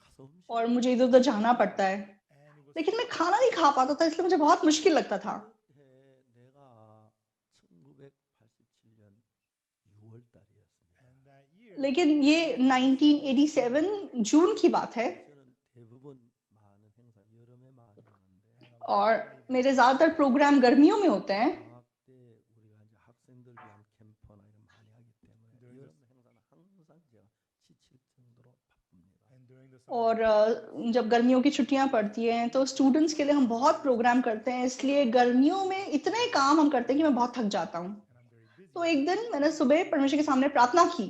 और मुझे इधर उधर जाना पड़ता है, लेकिन मैं खाना नहीं खा पाता था, इसलिए मुझे बहुत मुश्किल लगता था। लेकिन ये 1987 जून की बात है और मेरे ज्यादातर प्रोग्राम गर्मियों में होते हैं। और जब गर्मियों की छुट्टियां पड़ती हैं तो स्टूडेंट्स के लिए हम बहुत प्रोग्राम करते हैं, इसलिए गर्मियों में इतने काम हम करते हैं कि मैं बहुत थक जाता हूँ। तो एक दिन मैंने सुबह परमेश्वर के सामने प्रार्थना की,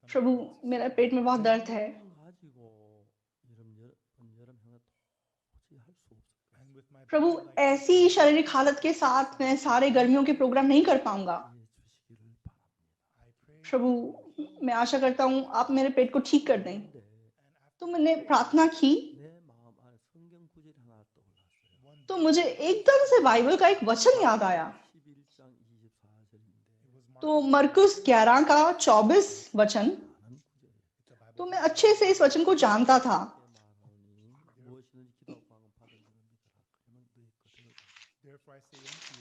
प्रभु, मेरा पेट में बहुत दर्द है, प्रभु, ऐसी शारीरिक हालत के साथ मैं सारे गर्मियों के प्रोग्राम नहीं कर पाऊंगा। प्रभु, मैं आशा करता हूँ आप मेरे पेट को ठीक कर दें। तो मैंने प्रार्थना की तो मुझे एकदम से बाइबल का एक वचन याद आया। तो मरकुस 11 का 24 वचन, तो मैं अच्छे से इस वचन को जानता था।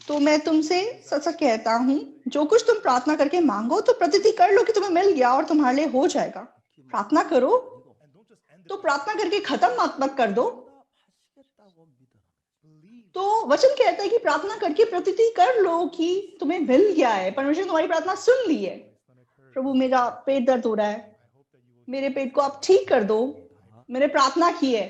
तो मैं तुमसे सच सच कहता हूँ, जो कुछ तुम प्रार्थना करके मांगो तो प्रतिति कर लो कि तुम्हें मिल गया और तुम्हारे लिए हो जाएगा। प्रार्थना करो तो प्रार्थना करके खत्म मत कर दो। तो वचन कहता है कि प्रार्थना करके प्रतिति कर लो कि तुम्हें मिल गया है, परमेश्वर ने तुम्हारी प्रार्थना सुन ली है। प्रभु मेरा पेट दर्द हो रहा है, मेरे पेट को आप ठीक कर दो, मैंने प्रार्थना की है।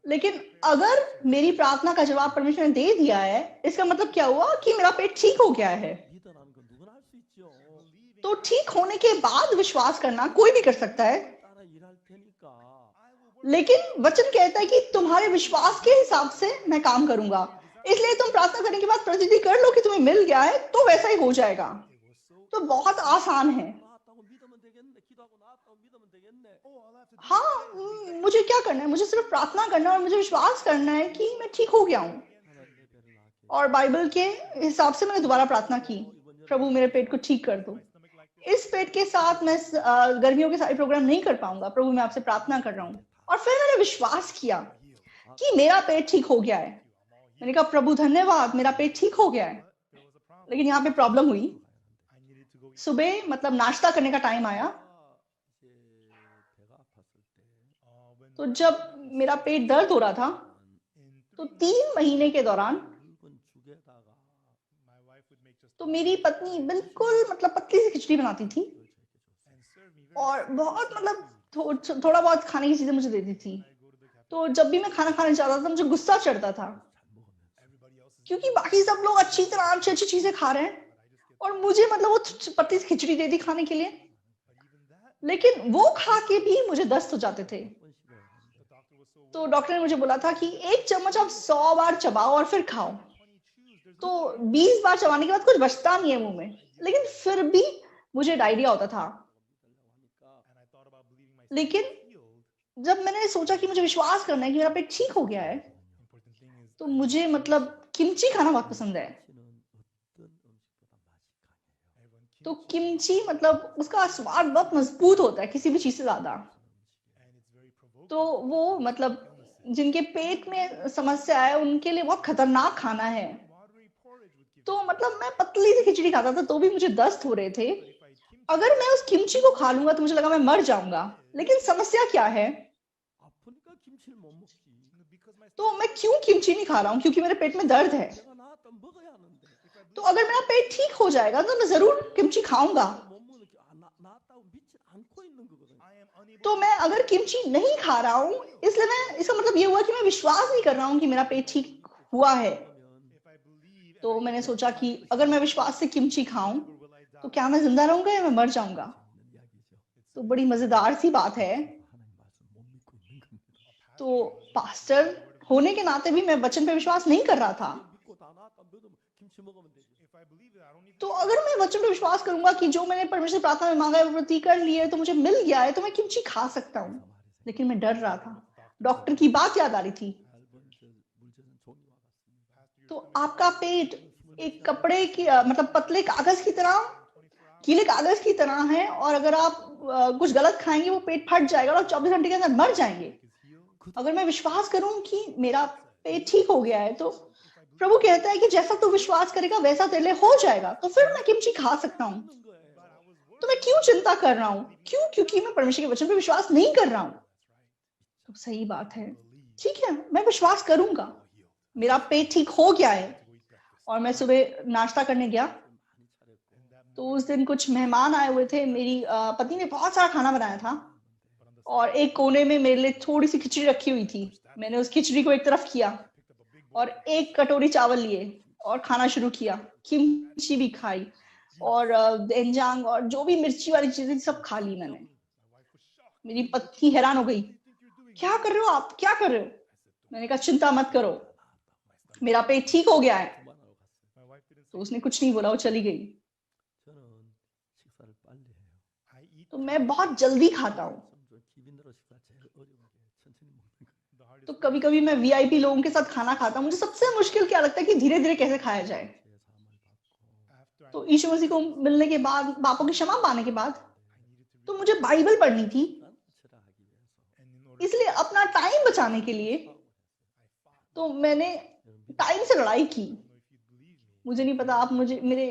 लेकिन अगर मेरी प्रार्थना का जवाब परमेश्वर ने दे दिया है, इसका मतलब क्या हुआ कि मेरा पेट ठीक हो गया है। तो ठीक होने के बाद विश्वास करना कोई भी कर सकता है, लेकिन वचन कहता है कि तुम्हारे विश्वास के हिसाब से मैं काम करूंगा। इसलिए तुम प्रार्थना करने के बाद प्रतिज्ञा कर लो कि तुम्हें मिल गया है, तो वैसा ही हो जाएगा। तो बहुत आसान है। हाँ, मुझे क्या करना है, मुझे सिर्फ प्रार्थना करना है और मुझे विश्वास करना है कि मैं ठीक हो गया हूँ। और बाइबल के हिसाब से मैंने दोबारा प्रार्थना की, प्रभु मेरे पेट को ठीक कर दो। इस पेट के साथ मैं गर्मियों के सारे प्रोग्राम नहीं कर पाऊंगा, प्रभु मैं आपसे प्रार्थना कर रहा हूँ। और फिर मैंने विश्वास किया कि मेरा पेट ठीक हो गया है। मैंने कहा प्रभु धन्यवाद, मेरा पेट ठीक हो गया है। लेकिन यहाँ पे प्रॉब्लम हुई। सुबह मतलब नाश्ता करने का टाइम आया, तो जब मेरा पेट दर्द हो रहा था, तो 3 महीने के दौरान तो मेरी पत्नी बिल्कुल मतलब पतली सी खिचड़ी बनाती थी और बहुत मतलब थोड़ा बहुत खाने की चीजें मुझे देती थी। तो जब भी मैं खाना खाने जाता था, मुझे गुस्सा चढ़ता था, क्योंकि बाकी सब लोग अच्छी तरह अच्छी चीजें खा रहे हैं और मुझे मतलब वो पतली सी खिचड़ी दे दी खाने के लिए। लेकिन वो खा के भी मुझे दस्त हो जाते थे। तो डॉक्टर ने मुझे बोला था कि 1 चम्मच आप 100 बार चबाओ और फिर खाओ। तो 20 बार चबाने के बाद कुछ बचता नहीं है मुंह में, लेकिन फिर भी मुझे डायरिया होता था। लेकिन जब मैंने सोचा कि मुझे विश्वास करना है कि मेरा पेट ठीक हो गया है, तो मुझे मतलब किमची खाना बहुत पसंद है। तो किमची मतलब उसका स्वाद बहुत मजबूत होता है किसी भी चीज से ज्यादा। तो वो मतलब जिनके पेट में समस्या है उनके लिए बहुत खतरनाक खाना है। तो मतलब मैं पतली सी खिचड़ी खाता था तो भी मुझे दस्त हो रहे थे। अगर मैं उस किमची को खा लूंगा तो मुझे लगा मैं मर जाऊंगा। लेकिन समस्या क्या है, तो मैं क्यों किमची नहीं खा रहा हूँ, क्योंकि मेरे पेट में दर्द है। तो अगर मेरा पेट ठीक हो जाएगा तो मैं जरूर किमची खाऊंगा। तो मैं अगर किमची नहीं खा रहा हूँ, इसलिए मैं, इसका मतलब ये हुआ कि मैं विश्वास नहीं कर रहा हूँ कि मेरा पेट ठीक हुआ है। तो मैंने सोचा कि अगर मैं विश्वास से किमची खाऊं तो क्या मैं जिंदा रहूंगा या मैं मर जाऊंगा। तो बड़ी मजेदार सी बात है। तो पास्टर होने के नाते भी मैं वचन पे विश्वास नहीं कर रहा था। तो अगर मैं वचन पे विश्वास करूंगा कि जो मैंने परमेश्वर प्रार्थना में मांगा है वो प्रति कर लिया है, तो मुझे मिल गया है, तो मैं किमची खा सकता हूँ। लेकिन मैं डर रहा था, डॉक्टर की बात याद आ रही थी। तो आपका पेट एक कपड़े की मतलब पतले कागज की तरह, गीले कागज की तरह है, और अगर आप कुछ गलत खाएंगे वो पेट फट जाएगा और 24 घंटे के अंदर मर जाएंगे। अगर मैं विश्वास करूं कि मेरा पेट ठीक हो गया है, तो प्रभु कहता है कि जैसा तू विश्वास करेगा वैसा तेरे लिए हो जाएगा, तो फिर मैं किमची खा सकता हूं। तो मैं क्यों चिंता कर रहा हूं, क्यों? क्योंकि मैं परमेश्वर के वचन पे विश्वास नहीं कर रहा हूं। तो सही बात है, ठीक है, मैं विश्वास करूंगा, मेरा पेट ठीक हो गया है। और मैं सुबह नाश्ता करने गया, तो उस दिन कुछ मेहमान आए हुए थे। मेरी पति ने बहुत सारा खाना बनाया था और एक कोने में मेरे लिए थोड़ी सी खिचड़ी रखी हुई थी। मैंने उस खिचड़ी को एक तरफ किया और एक कटोरी चावल लिए और खाना शुरू किया। किमची भी खाई और देंजांग और जो भी मिर्ची वाली चीजें सब खा ली मैंने। मेरी पत्नी हैरान हो गई, क्या कर रहे हो आप, क्या कर रहे हो? मैंने कहा चिंता मत करो, मेरा पेट ठीक हो गया है। तो उसने कुछ नहीं बोला, वो चली गई। तो मैं बहुत जल्दी खाता हूँ। तो कभी कभी मैं वीआईपी लोगों के साथ खाना खाता हूँ। मुझे सबसे मुश्किल क्या लगता है कि धीरे धीरे कैसे खाया जाए। तो यीशु मसीह को मिलने के बाद, पापों की क्षमा पाने के बाद, तो मुझे बाइबल पढ़नी थी। इसलिए अपना टाइम बचाने के लिए तो मैंने टाइम से लड़ाई की। मुझे नहीं पता आप मुझे मेरे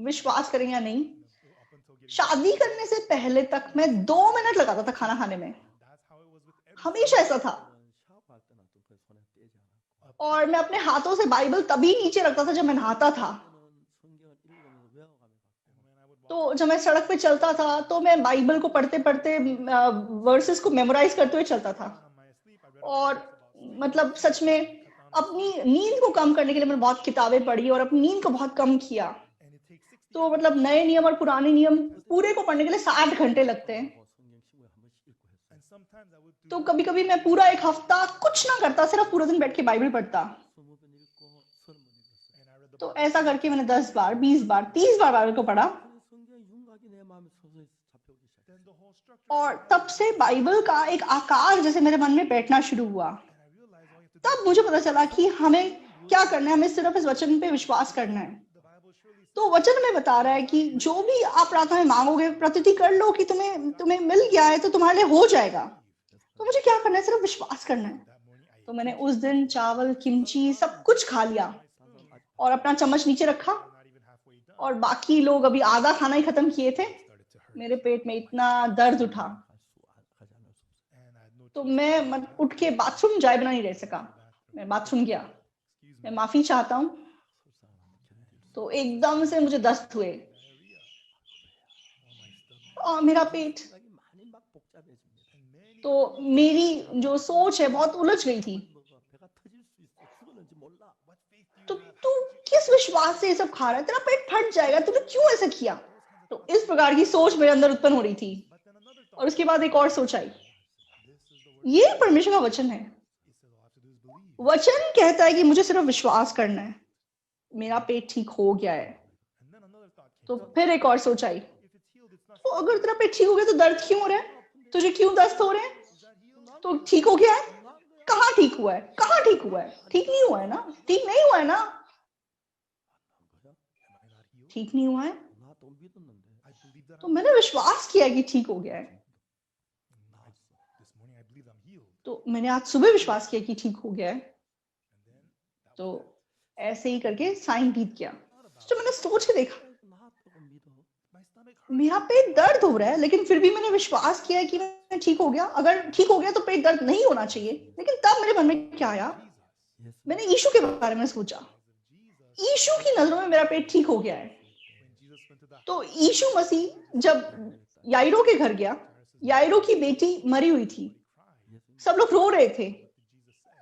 विश्वास करें या नहीं, शादी करने से पहले तक मैं 2 मिनट लगाता था खाना खाने में, हमेशा ऐसा था। और मैं अपने हाथों से बाइबल तभी नीचे रखता था जब मैं नहाता था। तो जब मैं सड़क पे चलता था तो मैं बाइबल को पढ़ते पढ़ते वर्सेस को मेमोराइज करते हुए चलता था। और मतलब सच में अपनी नींद को कम करने के लिए मैंने बहुत किताबें पढ़ी और अपनी नींद को बहुत कम किया। तो मतलब नए नियम और पुराने नियम पूरे को पढ़ने के लिए 60 घंटे लगते हैं। तो कभी कभी मैं पूरा 1 हफ्ता कुछ ना करता, सिर्फ पूरा दिन बैठ के बाइबल पढ़ता। तो ऐसा करके मैंने 10 बार, 20 बार, 30 बार बाइबल को पढ़ा। और तब से बाइबल का एक आकार जैसे मेरे मन में बैठना शुरू हुआ। तब मुझे पता चला कि हमें क्या करना है, हमें सिर्फ इस वचन पे विश्वास करना है। तो वचन में बता रहा है कि जो भी आप प्रार्थना में मांगोगे, प्रतीति कर लो कि तुम्हें मिल गया है, तो तुम्हारे लिए हो जाएगा। तो मुझे क्या करना है, सिर्फ विश्वास करना है। तो मैंने उस दिन चावल, किमची सब कुछ खा लिया और अपना चम्मच नीचे रखा, और बाकी लोग अभी आधा खाना ही खत्म किए थे। मेरे पेट में इतना दर्द उठा, तो मैं उठ के बाथरूम जाए बिना नहीं रह सका। मैं बाथरूम गया, मैं माफी चाहता हूँ। तो एकदम से मुझे दस्त हुए और मेरा पेट, तो मेरी जो सोच है बहुत उलझ गई थी। तो तू किस विश्वास से ये सब खा रहा है, तेरा पेट फट जाएगा, तूने क्यों ऐसा किया। तो इस प्रकार की सोच मेरे अंदर उत्पन्न हो रही थी। और उसके बाद एक और सोच आई, ये परमेश्वर का वचन है। वचन कहता है कि मुझे सिर्फ विश्वास करना है, मेरा पेट ठीक हो गया है। तो फिर एक और सोच आई, तो अगर तेरा पेट ठीक हो गया तो दर्द क्यों हो रहा है, तुझे क्यों दस्त हो रहे हैं, तो ठीक हो गया है, कहाँ ठीक हुआ है, कहाँ ठीक हुआ है, ठीक नहीं हुआ है ना, ठीक नहीं हुआ है ना, ठीक नहीं हुआ है। तो मैंने विश्वास किया कि ठीक हो गया है। तो मैंने आज सुबह विश्वास किया कि ठीक हो गया है। तो ऐसे ही करके साइन बीत गया। तो मैंने सोच के देखा, मेरा पेट दर्द हो रहा है, लेकिन फिर भी मैंने विश्वास किया कि मैं ठीक हो गया। अगर ठीक हो गया तो पेट दर्द नहीं होना चाहिए। लेकिन तब मेरे मन में क्या आया, मैंने यीशु के बारे में सोचा। यीशु की नजरों में मेरा पेट ठीक हो गया है। तो यीशु मसीह जब याइरो के घर गया, याइरो की बेटी मरी हुई थी, सब लोग रो रहे थे,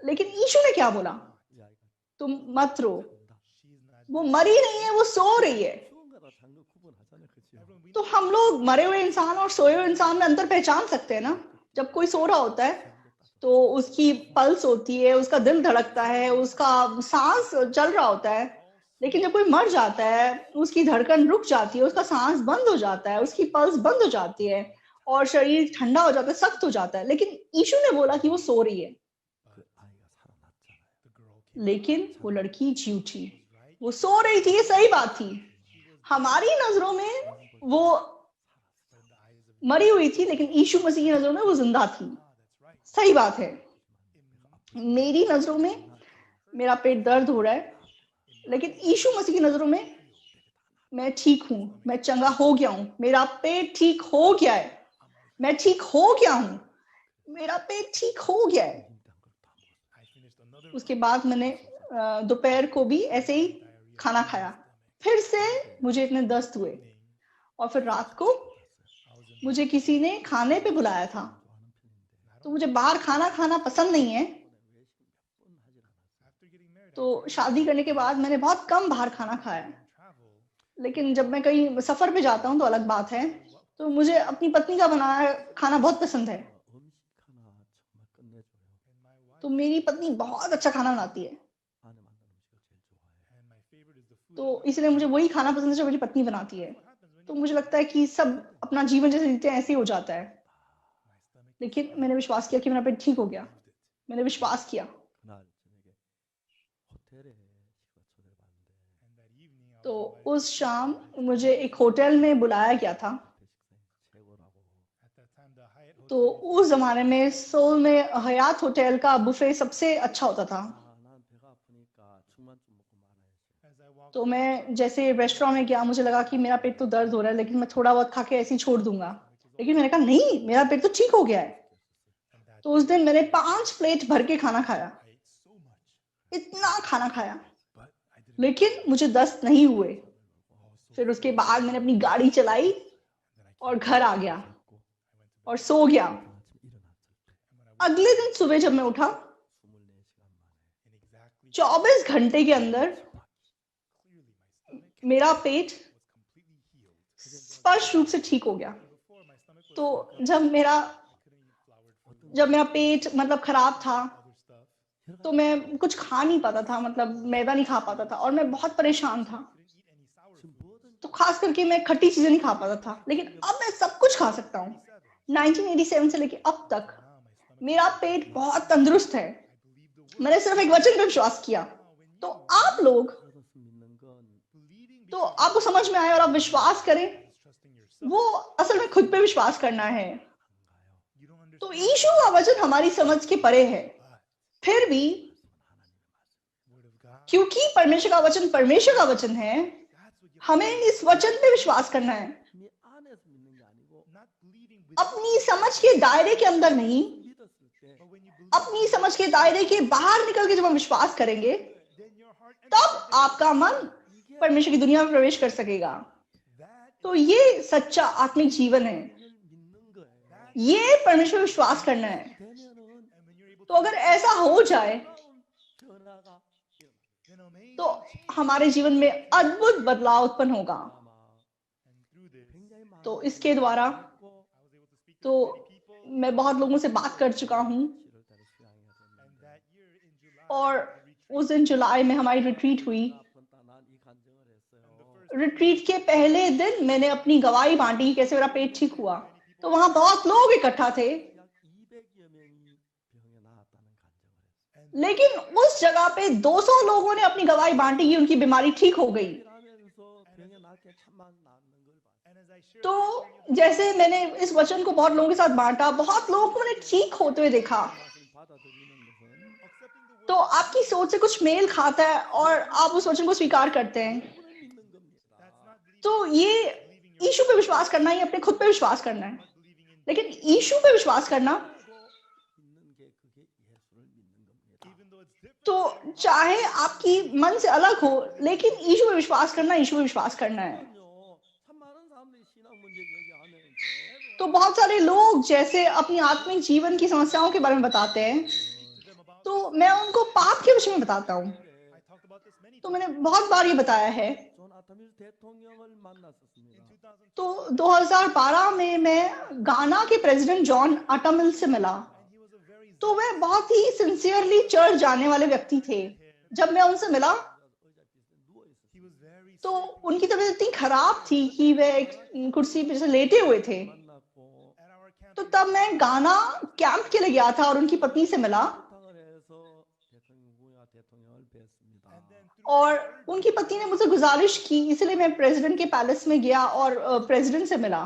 लेकिन यीशु ने क्या बोला, तुम मत रो, वो मरी नहीं है, वो सो रही है। तो हम लोग मरे हुए इंसान और सोए हुए इंसान में अंतर पहचान सकते हैं ना। जब कोई सो रहा होता है तो उसकी पल्स होती है, उसका दिल धड़कता है, उसका सांस चल रहा होता है। लेकिन जब कोई मर जाता है, उसकी धड़कन रुक जाती है, उसका सांस बंद हो जाता है, उसकी पल्स बंद हो जाती है और शरीर ठंडा हो जाता है, सख्त हो जाता है। लेकिन यीशु ने बोला कि वो सो रही है, लेकिन वो लड़की जी उठी, वो सो रही थी, ये सही बात थी। हमारी नजरों में वो मरी हुई थी, लेकिन यीशु मसीह की नजरों में वो जिंदा थी। सही बात है। मेरी नजरों में मेरा पेट दर्द हो रहा है, लेकिन यीशु मसीह की नजरों में मैं ठीक हूं, मैं चंगा हो गया हूं, मेरा पेट ठीक हो गया है, मैं ठीक हो गया हूं, मेरा पेट ठीक हो गया है। उसके बाद मैंने दोपहर को भी ऐसे ही खाना खाया, फिर से मुझे इतने दस्त हुए। और फिर रात को मुझे किसी ने खाने पे बुलाया था। तो मुझे बाहर खाना खाना पसंद नहीं है, तो शादी करने के बाद मैंने बहुत कम बाहर खाना खाया। लेकिन जब मैं कहीं सफर पे जाता हूँ तो अलग बात है। तो मुझे अपनी पत्नी का बनाया खाना बहुत पसंद है। तो मेरी पत्नी बहुत अच्छा खाना बनाती है, तो इसलिए मुझे वही खाना पसंद है जो मेरी पत्नी बनाती है। तो मुझे लगता है कि सब अपना जीवन जैसे जीते हैं ऐसे ही हो जाता है। लेकिन मैंने विश्वास किया कि मेरा पेट ठीक हो गया। मैंने विश्वास किया। तो उस शाम मुझे एक होटल में बुलाया गया था। तो उस जमाने में सोल में हयात होटल का बुफे सबसे अच्छा होता था। तो मैं जैसे रेस्टोरेंट में गया, मुझे लगा कि मेरा पेट तो दर्द हो रहा है, लेकिन मैं थोड़ा बहुत खा के ऐसे ही छोड़ दूंगा। लेकिन मैंने कहा नहीं, मेरा पेट तो ठीक हो गया है। तो उस दिन मैंने 5 प्लेट भर के खाना खाया, इतना खाना खाया, लेकिन मुझे दस्त नहीं हुए। फिर उसके बाद मैंने अपनी गाड़ी चलाई और घर आ गया और सो गया। अगले दिन सुबह जब मैं उठा, 24 घंटे के अंदर मेरा पेट स्पष्ट रूप से ठीक हो गया। तो जब मेरा पेट मतलब खराब था, तो मैं कुछ खा नहीं पाता था, मतलब मैदा नहीं खा पाता था और मैं बहुत परेशान था। तो खास करके मैं खट्टी चीजें नहीं खा पाता था, लेकिन अब मैं सब कुछ खा सकता हूँ। 1987 से लेके अब तक मेरा पेट बहुत तंदुरुस्त है। मैंने सिर्फ एक वचन पे विश्वास किया। तो आप लोग, तो आपको समझ में आए और आप विश्वास करें, वो असल में खुद पे विश्वास करना है। तो यीशु का वचन हमारी समझ के परे है, फिर भी क्योंकि परमेश्वर का वचन परमेश्वर का वचन है, हमें इस वचन पे विश्वास करना है। अपनी समझ के दायरे के अंदर नहीं, अपनी समझ के दायरे के बाहर निकल के जब हम विश्वास करेंगे, तब आपका मन परमेश्वर की दुनिया में प्रवेश कर सकेगा। तो ये सच्चा आत्मिक जीवन है, ये परमेश्वर विश्वास करना है। तो अगर ऐसा हो जाए, तो हमारे जीवन में अद्भुत बदलाव उत्पन्न होगा। तो इसके द्वारा तो मैं बहुत लोगों से बात कर चुका हूं, और उस दिन जुलाई में हमारी रिट्रीट हुई। रिट्रीट के पहले दिन मैंने अपनी गवाही बांटी कैसे मेरा पेट ठीक हुआ। तो वहां बहुत लोग इकट्ठा थे, लेकिन उस जगह पे 200 लोगों ने अपनी गवाही बांटी कि उनकी बीमारी ठीक हो गई। तो जैसे मैंने इस वचन को बहुत लोगों के साथ बांटा, बहुत लोगों को मैंने ठीक होते हुए देखा। तो आपकी सोच से कुछ मेल खाता है और आप उस वचन को स्वीकार करते हैं। तो ये यीशु पे विश्वास करना, ये अपने खुद पे विश्वास करना है। लेकिन यीशु पे विश्वास करना, तो चाहे आपकी मन से अलग हो, लेकिन यीशु पे विश्वास करना, यीशु पे विश्वास करना है। तो बहुत सारे लोग जैसे अपनी आत्मिक जीवन की समस्याओं के बारे में बताते हैं, तो मैं उनको पाप के विषय में बताता हूँ। तो मैंने बहुत बार ये बताया है। तो 2012 में मैं गाना के प्रेसिडेंट जॉन अटामिल से मिला। तो वह बहुत ही सिंसियरली चर्च जाने वाले व्यक्ति थे। जब मैं उनसे मिला, तो उनकी तबीयत इतनी खराब थी कि वह एक कुर्सी पर से लेटे हुए थे। तो तब मैं गाना कैंप के लिए गया था और उनकी पत्नी से मिला, और उनकी पत्नी ने मुझसे गुजारिश की, इसलिए मैं प्रेसिडेंट के पैलेस में गया और प्रेसिडेंट से मिला।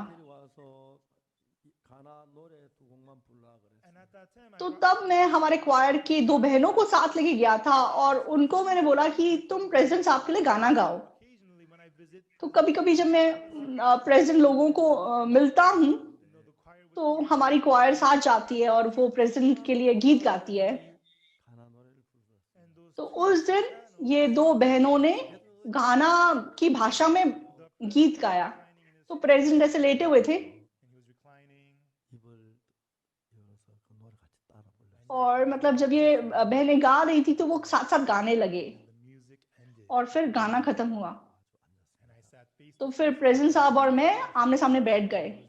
तो तब मैं हमारे क्वायर की 2 बहनों को साथ लेके गया था और उनको मैंने बोला कि तुम प्रेसिडेंट साहब के लिए गाना गाओ। तो कभी कभी जब मैं प्रेसिडेंट लोगों को मिलता हूँ, तो हमारी क्वायर साथ जाती है और वो प्रेसिडेंट के लिए गीत गाती है। तो उस दिन ये 2 बहनों ने गाना की भाषा में गीत गाया। तो प्रेसिडेंट ऐसे लेटे हुए थे और मतलब जब ये बहनें गा रही थी, तो वो साथ साथ गाने लगे और फिर गाना खत्म हुआ। तो फिर प्रेसिडेंट साहब और मैं आमने सामने बैठ गए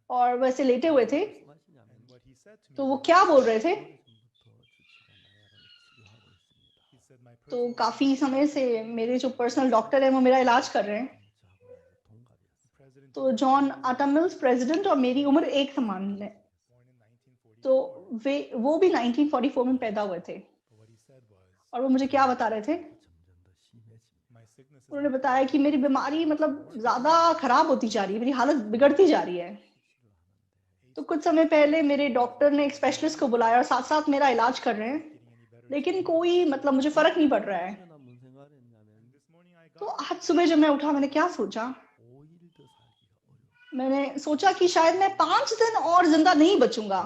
और वैसे लेटे हुए थे। तो वो क्या बोल रहे थे, तो काफी समय से मेरे जो पर्सनल डॉक्टर है वो मेरा इलाज कर रहे हैं। तो जॉन अटामिल्स प्रेसिडेंट और मेरी उम्र एक समान है। तो वो भी 1944 में पैदा हुए थे। और वो मुझे क्या बता रहे थे, उन्होंने बताया कि मेरी बीमारी मतलब ज्यादा खराब होती जा रही है, मेरी हालत बिगड़ती जा रही है। तो कुछ समय पहले मेरे डॉक्टर ने एक स्पेशलिस्ट को बुलाया और साथ साथ मेरा इलाज कर रहे हैं, लेकिन कोई मतलब मुझे फर्क नहीं पड़ रहा है। तो आज सुबह जब मैं उठा, मैंने क्या सोचा, मैंने सोचा कि शायद मैं 5 दिन और जिंदा नहीं बचूंगा।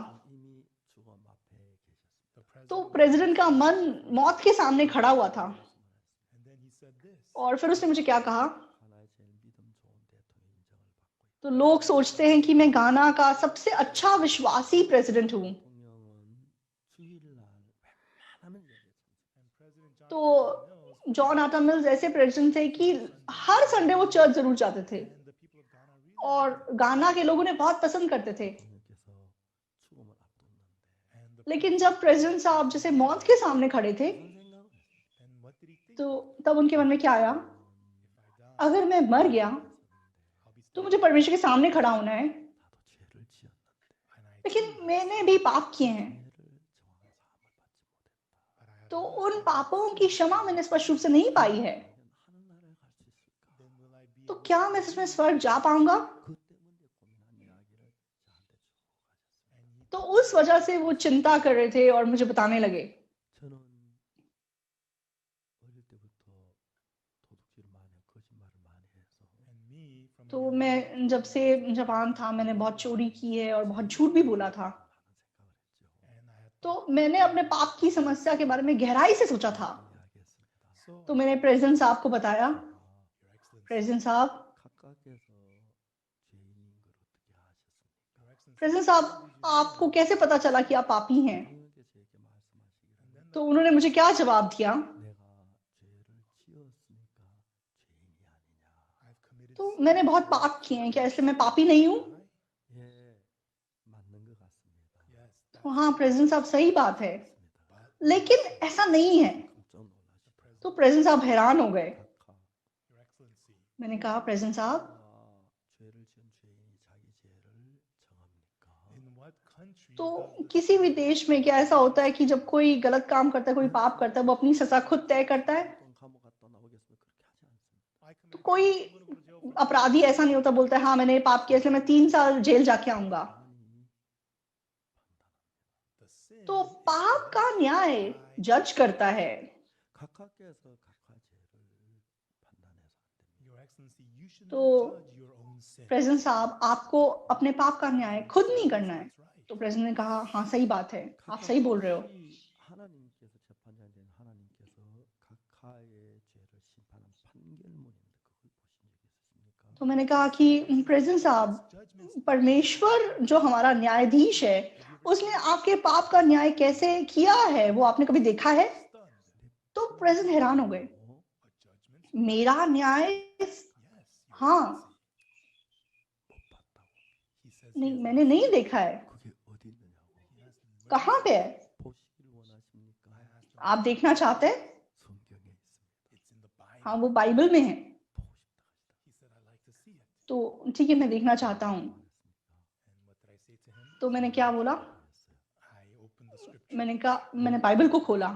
तो प्रेसिडेंट का मन मौत के सामने खड़ा हुआ था। और फिर उसने मुझे क्या कहा, तो लोग सोचते हैं कि मैं गाना का सबसे अच्छा विश्वासी प्रेसिडेंट हूं। तो जॉन आटा मिल्स ऐसे प्रेसिडेंट थे कि हर संडे वो चर्च जरूर जाते थे और गाना के लोगों ने बहुत पसंद करते थे। लेकिन जब प्रेसिडेंट साहब जैसे मौत के सामने खड़े थे, तो तब उनके मन में क्या आया, अगर मैं मर गया तो मुझे परमेश्वर के सामने खड़ा होना है, लेकिन मैंने भी पाप किए हैं, तो उन पापों की क्षमा मैंने स्पष्ट रूप से नहीं पाई है, तो क्या मैं सच में स्वर्ग जा पाऊंगा? तो उस वजह से वो चिंता कर रहे थे और मुझे बताने लगे। तो मैं जब से जवान था, मैंने बहुत चोरी की है और बहुत झूठ भी बोला था। तो मैंने अपने पाप की समस्या के बारे में गहराई से सोचा था। तो मैंने प्रेसिडेंट साहब को बताया, प्रेसिडेंट साहब, प्रेसिडेंट साहब, आपको कैसे पता चला कि आप पापी हैं? तो उन्होंने मुझे क्या जवाब दिया, तो मैंने बहुत पाप किए हैं, क्या इसलिए मैं पापी नहीं हूं? तो हाँ प्रेसिडेंट साहब, सही बात है, लेकिन ऐसा नहीं है। तो प्रेसिडेंट साहब हैरान हो गए। मैंने कहा, प्रेसिडेंट साहब, तो किसी भी देश में क्या ऐसा होता है कि जब कोई गलत काम करता है, कोई पाप करता है, वो अपनी सजा खुद तय करता है? तो कोई अपराधी ऐसा नहीं होता बोलता है हाँ मैंने पाप किया इसलिए मैं 3 साल जेल जाके आऊंगा। तो पाप का न्याय जज करता है। तो प्रेसिडेंट साहब, आपको अपने पाप का न्याय खुद नहीं करना है। तो प्रेसिडेंट ने कहा, हाँ सही बात है, आप सही बोल रहे हो। तो मैंने कहा कि प्रेसिडेंट साहब, परमेश्वर जो हमारा न्यायाधीश है, उसने आपके पाप का न्याय कैसे किया है, वो आपने कभी देखा है? तो प्रेसिडेंट हैरान हो गए, मेरा न्याय? हाँ, नहीं मैंने नहीं देखा है। कहाँ पे है? आप देखना चाहते हैं? हाँ, वो बाइबल में है। तो ठीक है, मैं देखना चाहता हूँ। तो मैंने क्या बोला, मैंने कहा, मैंने बाइबल को खोला,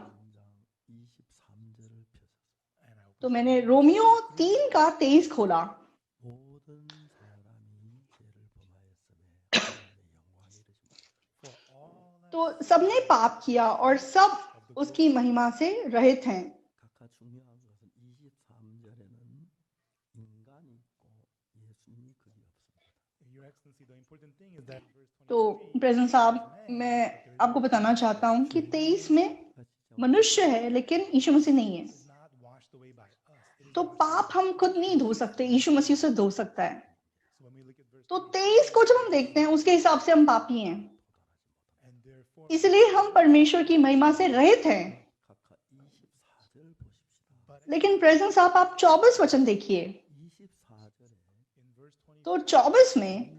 तो मैंने रोमियो 3 का 23 खोला। तो सबने पाप किया और सब उसकी महिमा से रहित हैं। तो प्रेसिडेंट साहब, मैं आपको बताना चाहता हूं कि 23 में मनुष्य है लेकिन यीशु मसीह नहीं है। तो पाप हम खुद नहीं धो सकते, यीशु मसीह से धो सकता है। तो 23 को जब हम देखते हैं, उसके हिसाब से हम पापी हैं, इसलिए हम परमेश्वर की महिमा से रहित हैं। लेकिन प्रेसिडेंट साहब, आप 24 वचन देखिए। तो 24 में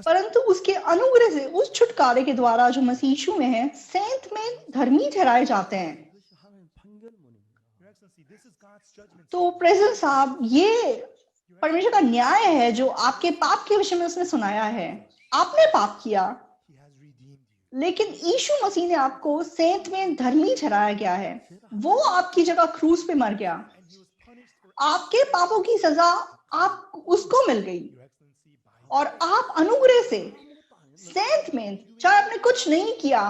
परंतु उसके अनुग्रह से उस छुटकारे के द्वारा जो मसीह यीशु में है, सैंत में धर्मी ठहराए जाते हैं। तो प्रेसिडेंट साहब, ये परमेश्वर का न्याय है जो आपके पाप के विषय में उसने सुनाया है। आपने पाप किया, लेकिन यीशु मसीह ने आपको सेंत में धर्मी ठहराया गया है। वो आपकी जगह क्रूस पे मर गया। आपके पापों की सजा आप उसको मिल गई, और आप अनुग्रह से सेंत में, चाहे आपने कुछ नहीं किया,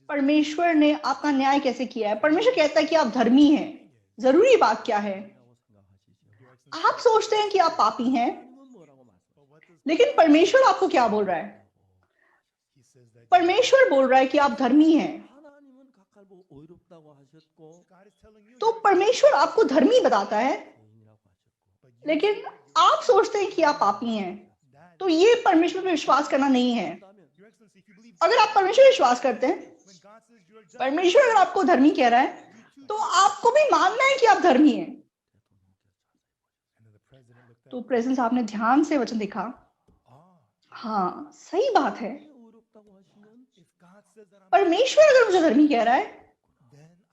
परमेश्वर ने आपका न्याय कैसे किया है। परमेश्वर कहता है कि आप धर्मी हैं। जरूरी बात क्या है? आप सोचते हैं कि आप पापी हैं, लेकिन परमेश्वर आपको क्या बोल रहा है? परमेश्वर बोल रहा है कि आप धर्मी हैं। तो परमेश्वर आपको धर्मी बताता है, लेकिन आप सोचते हैं कि आप पापी हैं। तो ये परमेश्वर पे विश्वास करना नहीं है। अगर आप परमेश्वर पे विश्वास करते हैं, परमेश्वर अगर आपको धर्मी कह रहा है, तो आपको भी मानना है कि आप धर्मी हैं। तो प्रेसिडेंट साहब ने ध्यान से वचन देखा। हाँ, सही बात है। परमेश्वर अगर मुझे धर्मी कह रहा है,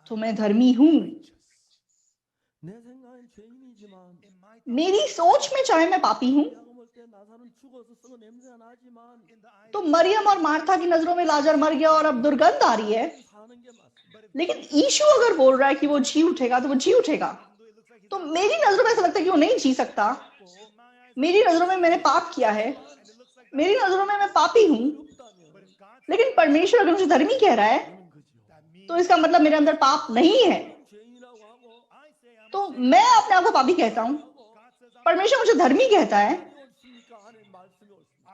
तो मैं धर्मी हूं। मेरी सोच में चाहे मैं पापी हूं, तो मरियम और मार्था की नजरों में लाजर मर गया और अब दुर्गंध आ रही है, लेकिन यीशु अगर बोल रहा है कि वो जी उठेगा, तो वो जी उठेगा। तो मेरी नजरों में ऐसा लगता है कि वो नहीं जी सकता। मेरी नजरों में मैंने पाप किया है, मेरी नजरों में मैं पापी हूं, लेकिन परमेश्वर अगर मुझे धर्मी कह रहा है, तो इसका मतलब मेरे अंदर पाप नहीं है। तो मैं अपने आप को पापी कहता हूं, परमेश्वर मुझे धर्मी कहता है।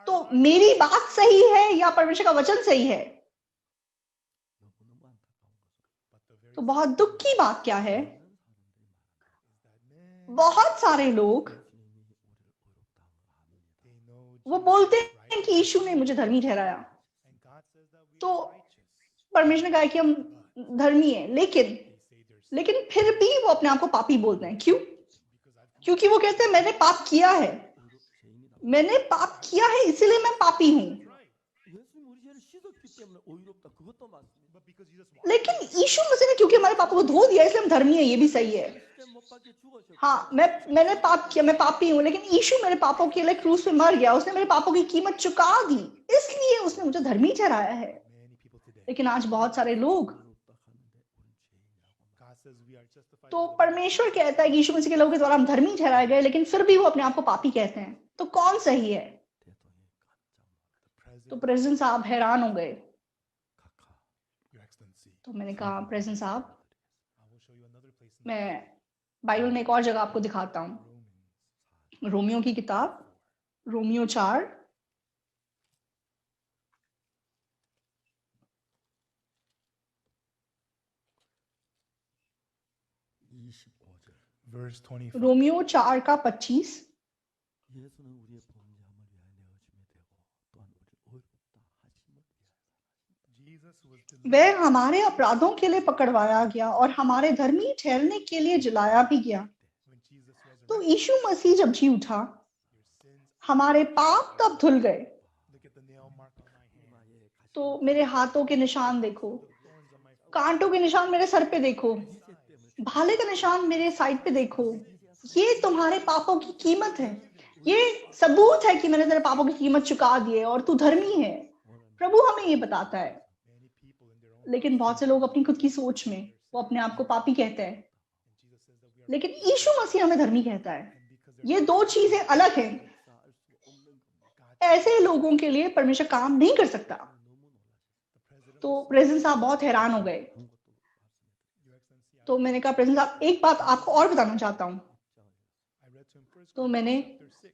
तो मेरी बात सही है या परमेश्वर का वचन सही है? तो बहुत दुख की बात क्या है, बहुत सारे लोग वो बोलते हैं कि यीशु ने मुझे धर्मी ठहराया। तो परमेश्वर ने कहा कि हम धर्मी हैं, लेकिन फिर भी वो अपने आप को पापी बोलते हैं। क्यों? क्योंकि वो कहते हैं मैंने पाप किया है, मैंने पाप किया है, इसीलिए मैं पापी हूं। लेकिन यीशु मसीह ने क्योंकि हमारे पापों को धो दिया, इसलिए हम धर्मी हैं। ये भी सही है। हाँ, मैंने पाप किया, मैं पापी हूं, लेकिन यीशु मेरे पापों के लिए क्रूस पे मर गया। उसने मेरे पापों की कीमत चुका दी, इसलिए उसने मुझे धर्मी ठहराया है। लेकिन आज बहुत सारे लोग, तो परमेश्वर कहता है कि यीशु मसीह के लोगों के द्वारा हम धर्मी ठहराए गए, लेकिन फिर भी वो अपने आप को पापी कहते हैं। तो कौन सही है? तो प्रेसिडेंट साहब हैरान हो गए। तो मैंने कहा प्रेसिडेंट साहब, मैं बाइबल में एक और जगह आपको दिखाता हूं। रोमियो की किताब, रोमियो 4, रोमियो 4 का 25। वह हमारे अपराधों के लिए पकड़वाया गया और हमारे धर्मी ठहरने के लिए जलाया भी गया। तो यीशु मसीह जब जी उठा, हमारे पाप तब धुल गए। तो मेरे हाथों के निशान देखो, कांटों के निशान मेरे सर पे देखो, भाले का निशान मेरे साइड पे देखो। ये तुम्हारे पापों की कीमत है। ये सबूत है कि मैंने तेरे पापों की कीमत चुका दी है और तू धर्मी है। प्रभु हमें ये बताता है। लेकिन बहुत से लोग अपनी खुद की सोच में वो अपने आप को पापी कहते हैं, लेकिन यीशु मसीह हमें धर्मी कहता है। ये दो चीजें अलग हैं। ऐसे लोगों के लिए परमेश्वर काम नहीं कर सकता। तो प्रेसिडेंट साहब बहुत हैरान हो गए। तो मैंने कहा प्रेसिडेंट साहब, एक बात आपको और बताना चाहता हूं। तो मैंने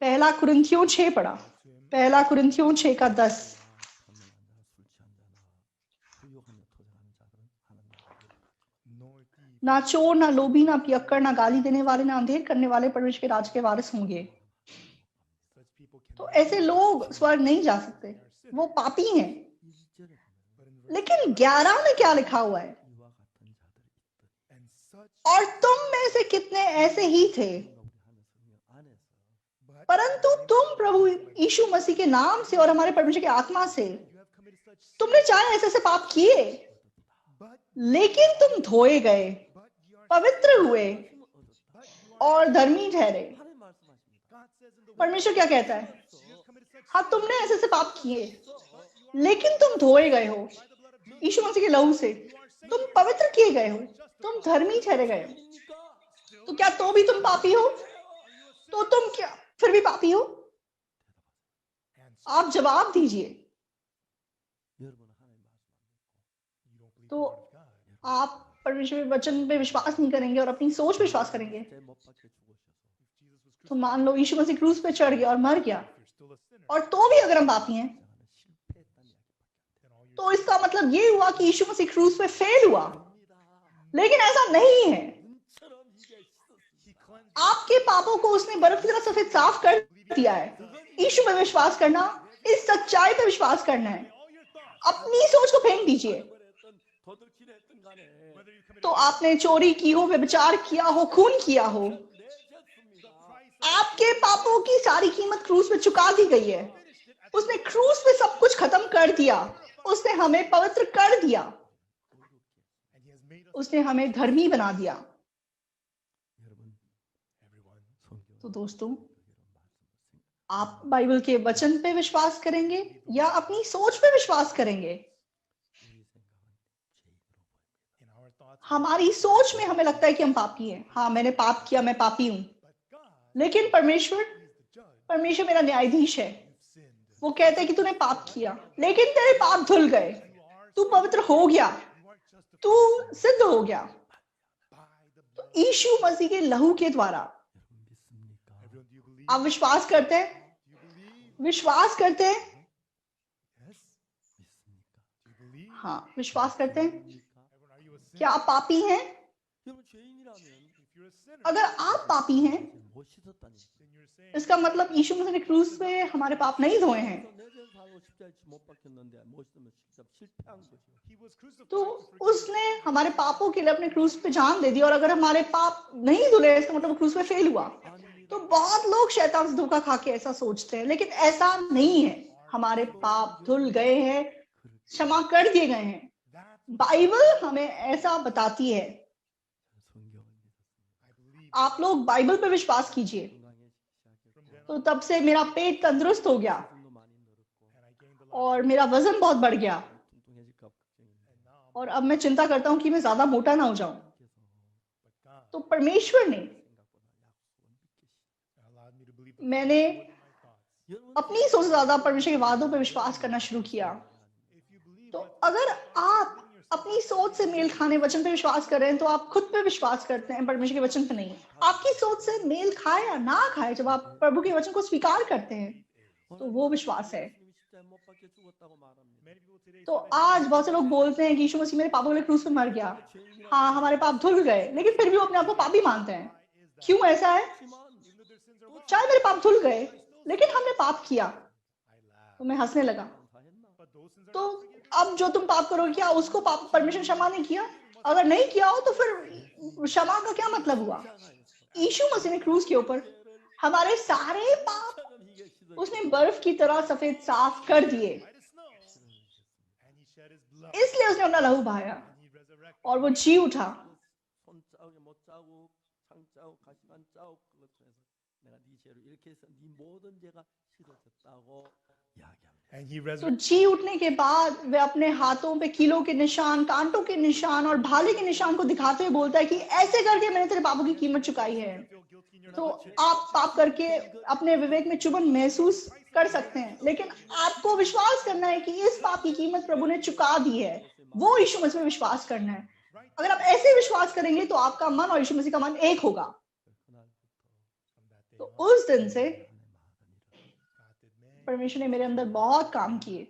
पहला कुरिन्थियों 6 पढ़ा, पहला कुरिन्थियों 6 का 10। ना चोर, ना लोभी, ना पियक्कड़, ना गाली देने वाले, ना अंधेर करने वाले परमेश्वर के राज के वारिस होंगे। तो ऐसे लोग स्वर्ग नहीं जा सकते, वो पापी हैं। लेकिन 11 में क्या लिखा हुआ है? और तुम में से कितने ऐसे ही थे, परंतु तुम प्रभु यीशु मसीह के नाम से और हमारे परमेश्वर की आत्मा से तुमने चाहे ऐसे पाप किए, लेकिन तुम धोए गए, पवित्र हुए और धर्मी ठहरे। परमेश्वर क्या कहता है? हाँ, तुमने ऐसे से पाप किए, लेकिन तुम धोए गए हो यीशु मसीह के लहू से, तुम पवित्र किए गए हो, तुम धर्मी ठहरे गए हो। तो क्या तो भी तुम पापी हो? तो तुम क्या फिर भी पापी हो? आप जवाब दीजिए। तो आप परमेश्वर के वचन पे विश्वास नहीं करेंगे और अपनी सोच पे विश्वास करेंगे। तो मान लो यीशु मसीह क्रूस पे चढ़ गया और मर गया, और तो भी अगर हम पापी हैं, तो इसका मतलब ये हुआ कि यीशु मसीह क्रूस पे फेल हुआ। लेकिन ऐसा नहीं है। आपके पापों को उसने बर्फ की तरह सफेद साफ कर दिया है। यीशु पे विश्वास करना, इस सच्चाई पे विश्वास करना है। अपनी सोच को फेंक दीजिए। तो आपने चोरी की हो, व्यभिचार किया हो, खून किया हो, आपके पापों की सारी कीमत क्रूस पे चुका दी गई है। उसने क्रूस पे सब कुछ खत्म कर दिया। उसने हमें पवित्र कर दिया, उसने हमें धर्मी बना दिया। तो दोस्तों, आप बाइबल के वचन पे विश्वास करेंगे या अपनी सोच पे विश्वास करेंगे? हमारी सोच में हमें लगता है कि हम पापी हैं। हाँ, मैंने पाप किया, मैं पापी हूं। लेकिन परमेश्वर मेरा न्यायाधीश है। वो कहते हैं कि तूने पाप किया, लेकिन तेरे पाप धुल गए, तू पवित्र हो गया, तू सिद्ध हो गया। तो यीशु मसीह के लहू के द्वारा आप विश्वास करते हैं? विश्वास करते हैं? हाँ, विश्वास करते हैं। क्या आप पापी हैं? अगर आप पापी हैं, इसका मतलब यीशु मसीह ने क्रूस पे हमारे पाप नहीं धोए हैं। तो उसने हमारे पापों के लिए अपने क्रूस पे जान दे दी, और अगर हमारे पाप नहीं धुले, इसका मतलब क्रूस पे फेल हुआ। तो बहुत लोग शैतान से धोखा खा के ऐसा सोचते हैं, लेकिन ऐसा नहीं है। हमारे पाप धुल गए हैं, क्षमा कर दिए गए हैं। बाइबल हमें ऐसा बताती है। आप लोग बाइबल पे विश्वास कीजिए। तो तब से मेरा पेट तंदुरुस्त हो गया और मेरा वजन बहुत बढ़ गया, और अब मैं चिंता करता हूं कि मैं ज्यादा मोटा ना हो जाऊं। तो परमेश्वर ने, मैंने अपनी सोच से ज्यादा परमेश्वर के वादों पे विश्वास करना शुरू किया। तो अगर आप अपनी सोच से मेल खाने वचन पे विश्वास कर रहे हैं, तो आप खुद पे विश्वास करते हैं, परमेश्वर के वचन पे नहीं। आपकी सोच से मेल खाए या ना खाए, जब आप प्रभु के वचन को स्वीकार करते हैं, तो वो विश्वास है। तो आज बहुत से लोग बोलते हैं कि यीशु मसीह मेरे पापों के लिए क्रूस पे मर गया। हाँ, हमारे पाप धुल गए, लेकिन फिर भी वो अपने आप को पापी मानते हैं। क्यों ऐसा है? चाहे मेरे पाप धुल गए, लेकिन हमने पाप किया। तो मैं हंसने लगा। तो अब जो तुम पाप करोगे, क्या उसको पाप परमेश्वर क्षमा नहीं किया? अगर नहीं किया हो तो फिर क्षमा का क्या मतलब हुआ? यीशु मसीह ने क्रूस के ऊपर हमारे सारे पाप उसने बर्फ की तरह सफेद साफ कर दिए। इसलिए उसने अपना लहू बहाया और वो जी उठा। तो जी उठने के बाद वे अपने हाथों पे कीलों के निशान, कांटों के निशान और भाले के निशान को दिखाते हुए बोलता है कि ऐसे करके मैंने तेरे पापों की कीमत चुकाई है। तो आप पाप करके अपने विवेक में चुभन महसूस कर सकते हैं, लेकिन आपको विश्वास करना है कि इस पाप की कीमत प्रभु ने चुका दी है। वो यीशु मसीह में विश्वास करना है। अगर आप ऐसे विश्वास करेंगे, तो आपका मन और यीशु मसीह का मन एक होगा। तो उस दिन से परमेश्वर ने मेरे अंदर बहुत काम किए,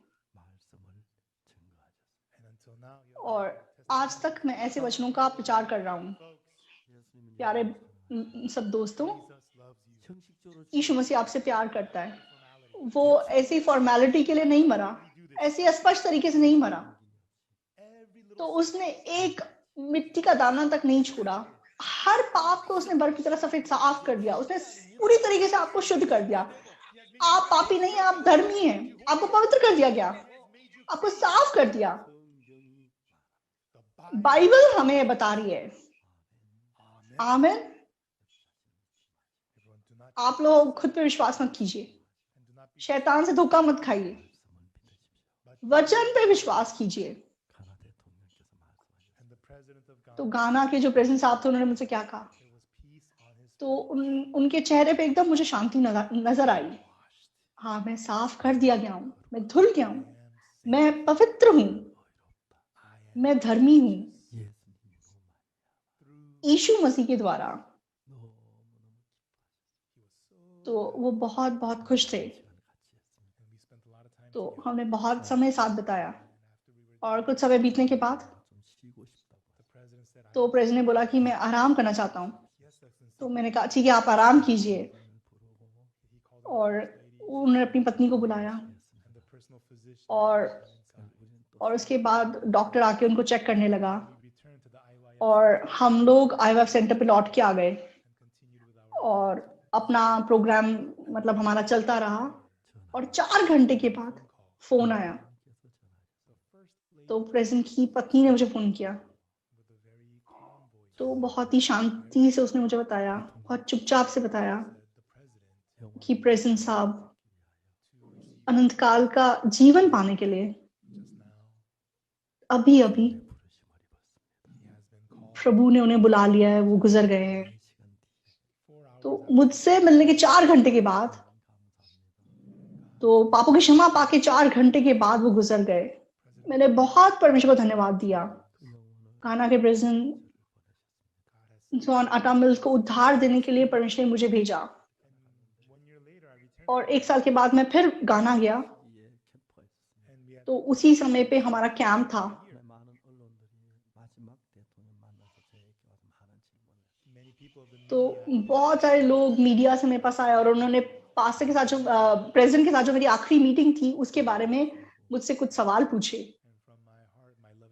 और आज तक मैं ऐसे वचनों का प्रचार कर रहा हूँ। प्यारे सब दोस्तों, यीशु मसीह आपसे प्यार करता है। वो ऐसी फॉर्मेलिटी के लिए नहीं मरा, ऐसी स्पष्ट तरीके से नहीं मरा। तो उसने एक मिट्टी का दाना तक नहीं छोड़ा। हर पाप को उसने बर्फ की तरह सफेद साफ कर दिया। उसने पूरी तरीके से आपको शुद्ध कर दिया। आप पापी नहीं, आप धर्मी हैं। आपको पवित्र कर दिया गया, आपको साफ कर दिया। बाइबल हमें बता रही है। आमीन। आप लोग खुद पे विश्वास मत कीजिए, शैतान से धोखा मत खाइए, वचन पे विश्वास कीजिए। तो गाना के जो प्रेजेंट साहब थे उन्होंने मुझसे क्या कहा, तो उनके चेहरे पे एकदम मुझे शांति नजर आई। हाँ, मैं साफ कर दिया गया हूँ, मैं धुल गया हूँ, मैं पवित्र हूँ, मैं धर्मी हूँ यीशु मसीह के द्वारा। तो वो बहुत बहुत खुश थे। तो हमने बहुत समय साथ बिताया और कुछ समय बीतने के बाद तो प्रेसिडेंट ने बोला कि मैं आराम करना चाहता हूँ। तो मैंने कहा ठीक है, आप आराम कीजिए। और उन्होंने अपनी पत्नी को बुलाया और उसके बाद डॉक्टर आके उनको चेक करने लगा और हम लोग IVF सेंटर पे लौट के आ गए और अपना प्रोग्राम मतलब हमारा चलता रहा। और 4 घंटे के बाद फोन आया। तो प्रेसिडेंट की पत्नी ने मुझे फोन किया। तो बहुत ही शांति से उसने मुझे बताया, बहुत चुपचाप से बताया कि प्रेसिडेंट साहब अनंत काल का जीवन पाने के लिए अभी अभी प्रभु ने उन्हें बुला लिया है, वो गुजर गए हैं। तो मुझसे मिलने के 4 घंटे के बाद, तो पापों की क्षमा पाके 4 घंटे के बाद वो गुजर गए। मैंने बहुत परमेश्वर को धन्यवाद दिया। काना के प्रेसिडेंट जॉन अटा मिल्स को उद्धार देने के लिए परमेश्वर ने मुझे भेजा। और 1 साल के बाद मैं फिर गाना गया। तो उसी समय पे हमारा कैंप था। तो बहुत सारे लोग मीडिया से मेरे पास आए और उन्होंने पास्टर के साथ जो प्रेसिडेंट के साथ जो मेरी आखिरी मीटिंग थी उसके बारे में मुझसे कुछ सवाल पूछे।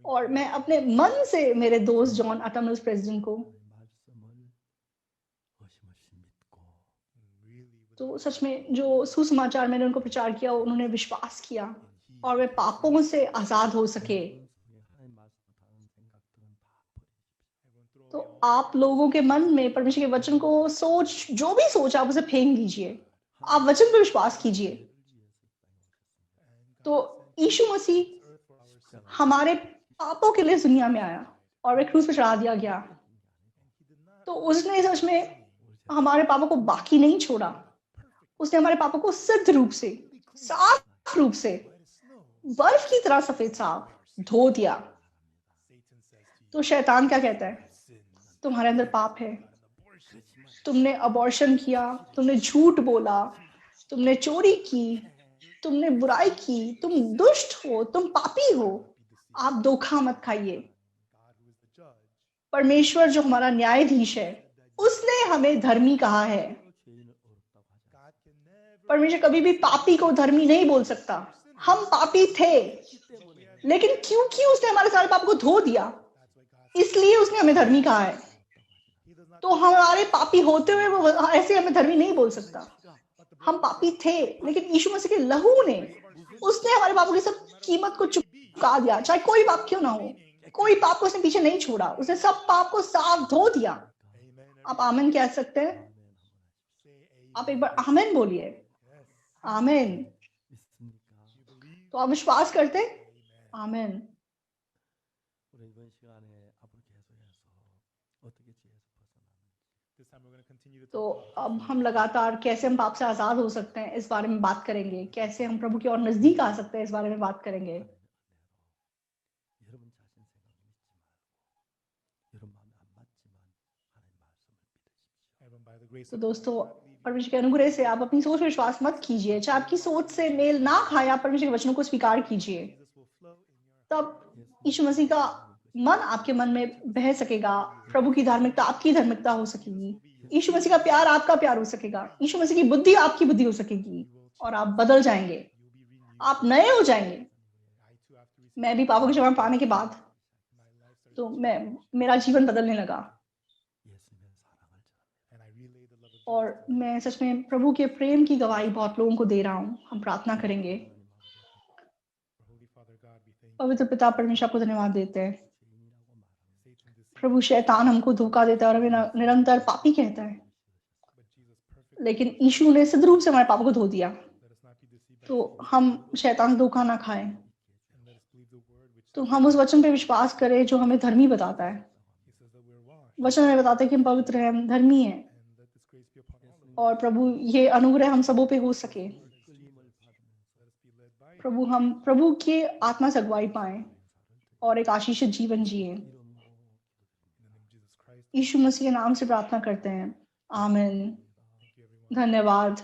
और मैं अपने मन से मेरे दोस्त जॉन अटा मिल्स प्रेसिडेंट को तो सच में जो सुसमाचार मैंने उनको प्रचार किया उन्होंने विश्वास किया और वे पापों से आजाद हो सके। तो आप लोगों के मन में परमेश्वर के वचन को सोच, जो भी सोच आप उसे फेंक दीजिए, आप वचन पर विश्वास कीजिए। तो यीशु मसीह हमारे पापों के लिए दुनिया में आया और वे क्रूस पर चढ़ा दिया गया। तो उसने सच में हमारे पापों को बाकी नहीं छोड़ा। उसने हमारे पापों को सिद्ध रूप से, साफ रूप से, बर्फ की तरह सफेद साफ धो दिया। तो शैतान क्या कहता है, तुम्हारे अंदर पाप है, तुमने अबॉर्शन किया, तुमने झूठ बोला, तुमने चोरी की, तुमने बुराई की, तुम दुष्ट हो, तुम पापी हो। आप धोखा मत खाइए। परमेश्वर जो हमारा न्यायाधीश है उसने हमें धर्मी कहा है। परमेश्वर कभी भी पापी को धर्मी नहीं बोल सकता। हम पापी थे, लेकिन क्योंकि उसने हमारे सारे पाप को धो दिया इसलिए उसने हमें धर्मी कहा है। तो हमारे पापी होते हुए वो ऐसे हमें धर्मी नहीं बोल सकता। हम पापी थे, लेकिन यीशु मसीह के लहू ने उसने हमारे पापों की सब कीमत को चुका दिया। चाहे कोई पाप क्यों ना हो, कोई पाप को उसने पीछे नहीं छोड़ा। उसने सब पाप को साफ धो दिया। आप आमीन कह सकते हैं? आप एक बार आमीन बोलिए। आमीन। तो आप विश्वास करते? आमीन। तो अब हम लगातार कैसे हम पाप से आजाद हो सकते हैं इस बारे में बात करेंगे। कैसे हम प्रभु की ओर नजदीक आ सकते हैं इस बारे में बात करेंगे। तो दोस्तों, परमेश्वर के अनुग्रह से आप अपनी सोच पर विश्वास मत कीजिए। चाहे आपकी सोच से मेल ना खाए, आप परमेश्वर के वचनों को स्वीकार कीजिए। तब यीशु मसीह का मन आपके मन में बह सकेगा। प्रभु की धार्मिकता आपकी धार्मिकता हो सकेगी। यीशु मसीह का प्यार आपका प्यार हो सकेगा। यीशु मसीह की बुद्धि आपकी बुद्धि हो सकेगी और आप बदल जाएंगे, आप नए हो जाएंगे। मैं भी पापों की क्षमा पाने के बाद तो मेरा जीवन बदलने लगा और मैं सच में प्रभु के प्रेम की गवाही बहुत लोगों को दे रहा हूँ। हम प्रार्थना करेंगे। पवित्र पिता परमेश्वर आपको धन्यवाद देते हैं प्रभु शैतान हमको धोखा देता है और हमें निरंतर पापी कहता है, लेकिन यीशु ने सिद्ध रूप से हमारे पाप को धो दिया। तो हम शैतान धोखा ना खाएं, तो हम उस वचन पे विश्वास करें जो हमें धर्मी बताता है। वचन हमें बताता है कि हम पवित्र हैं, हम धर्मी हैं, और प्रभु ये अनुग्रह हम सबों पे हो सके। प्रभु हम प्रभु के आत्मा से अगुवाई पाएं और एक आशीषित जीवन जिए। यीशु मसीह के नाम से प्रार्थना करते हैं, आमीन। धन्यवाद।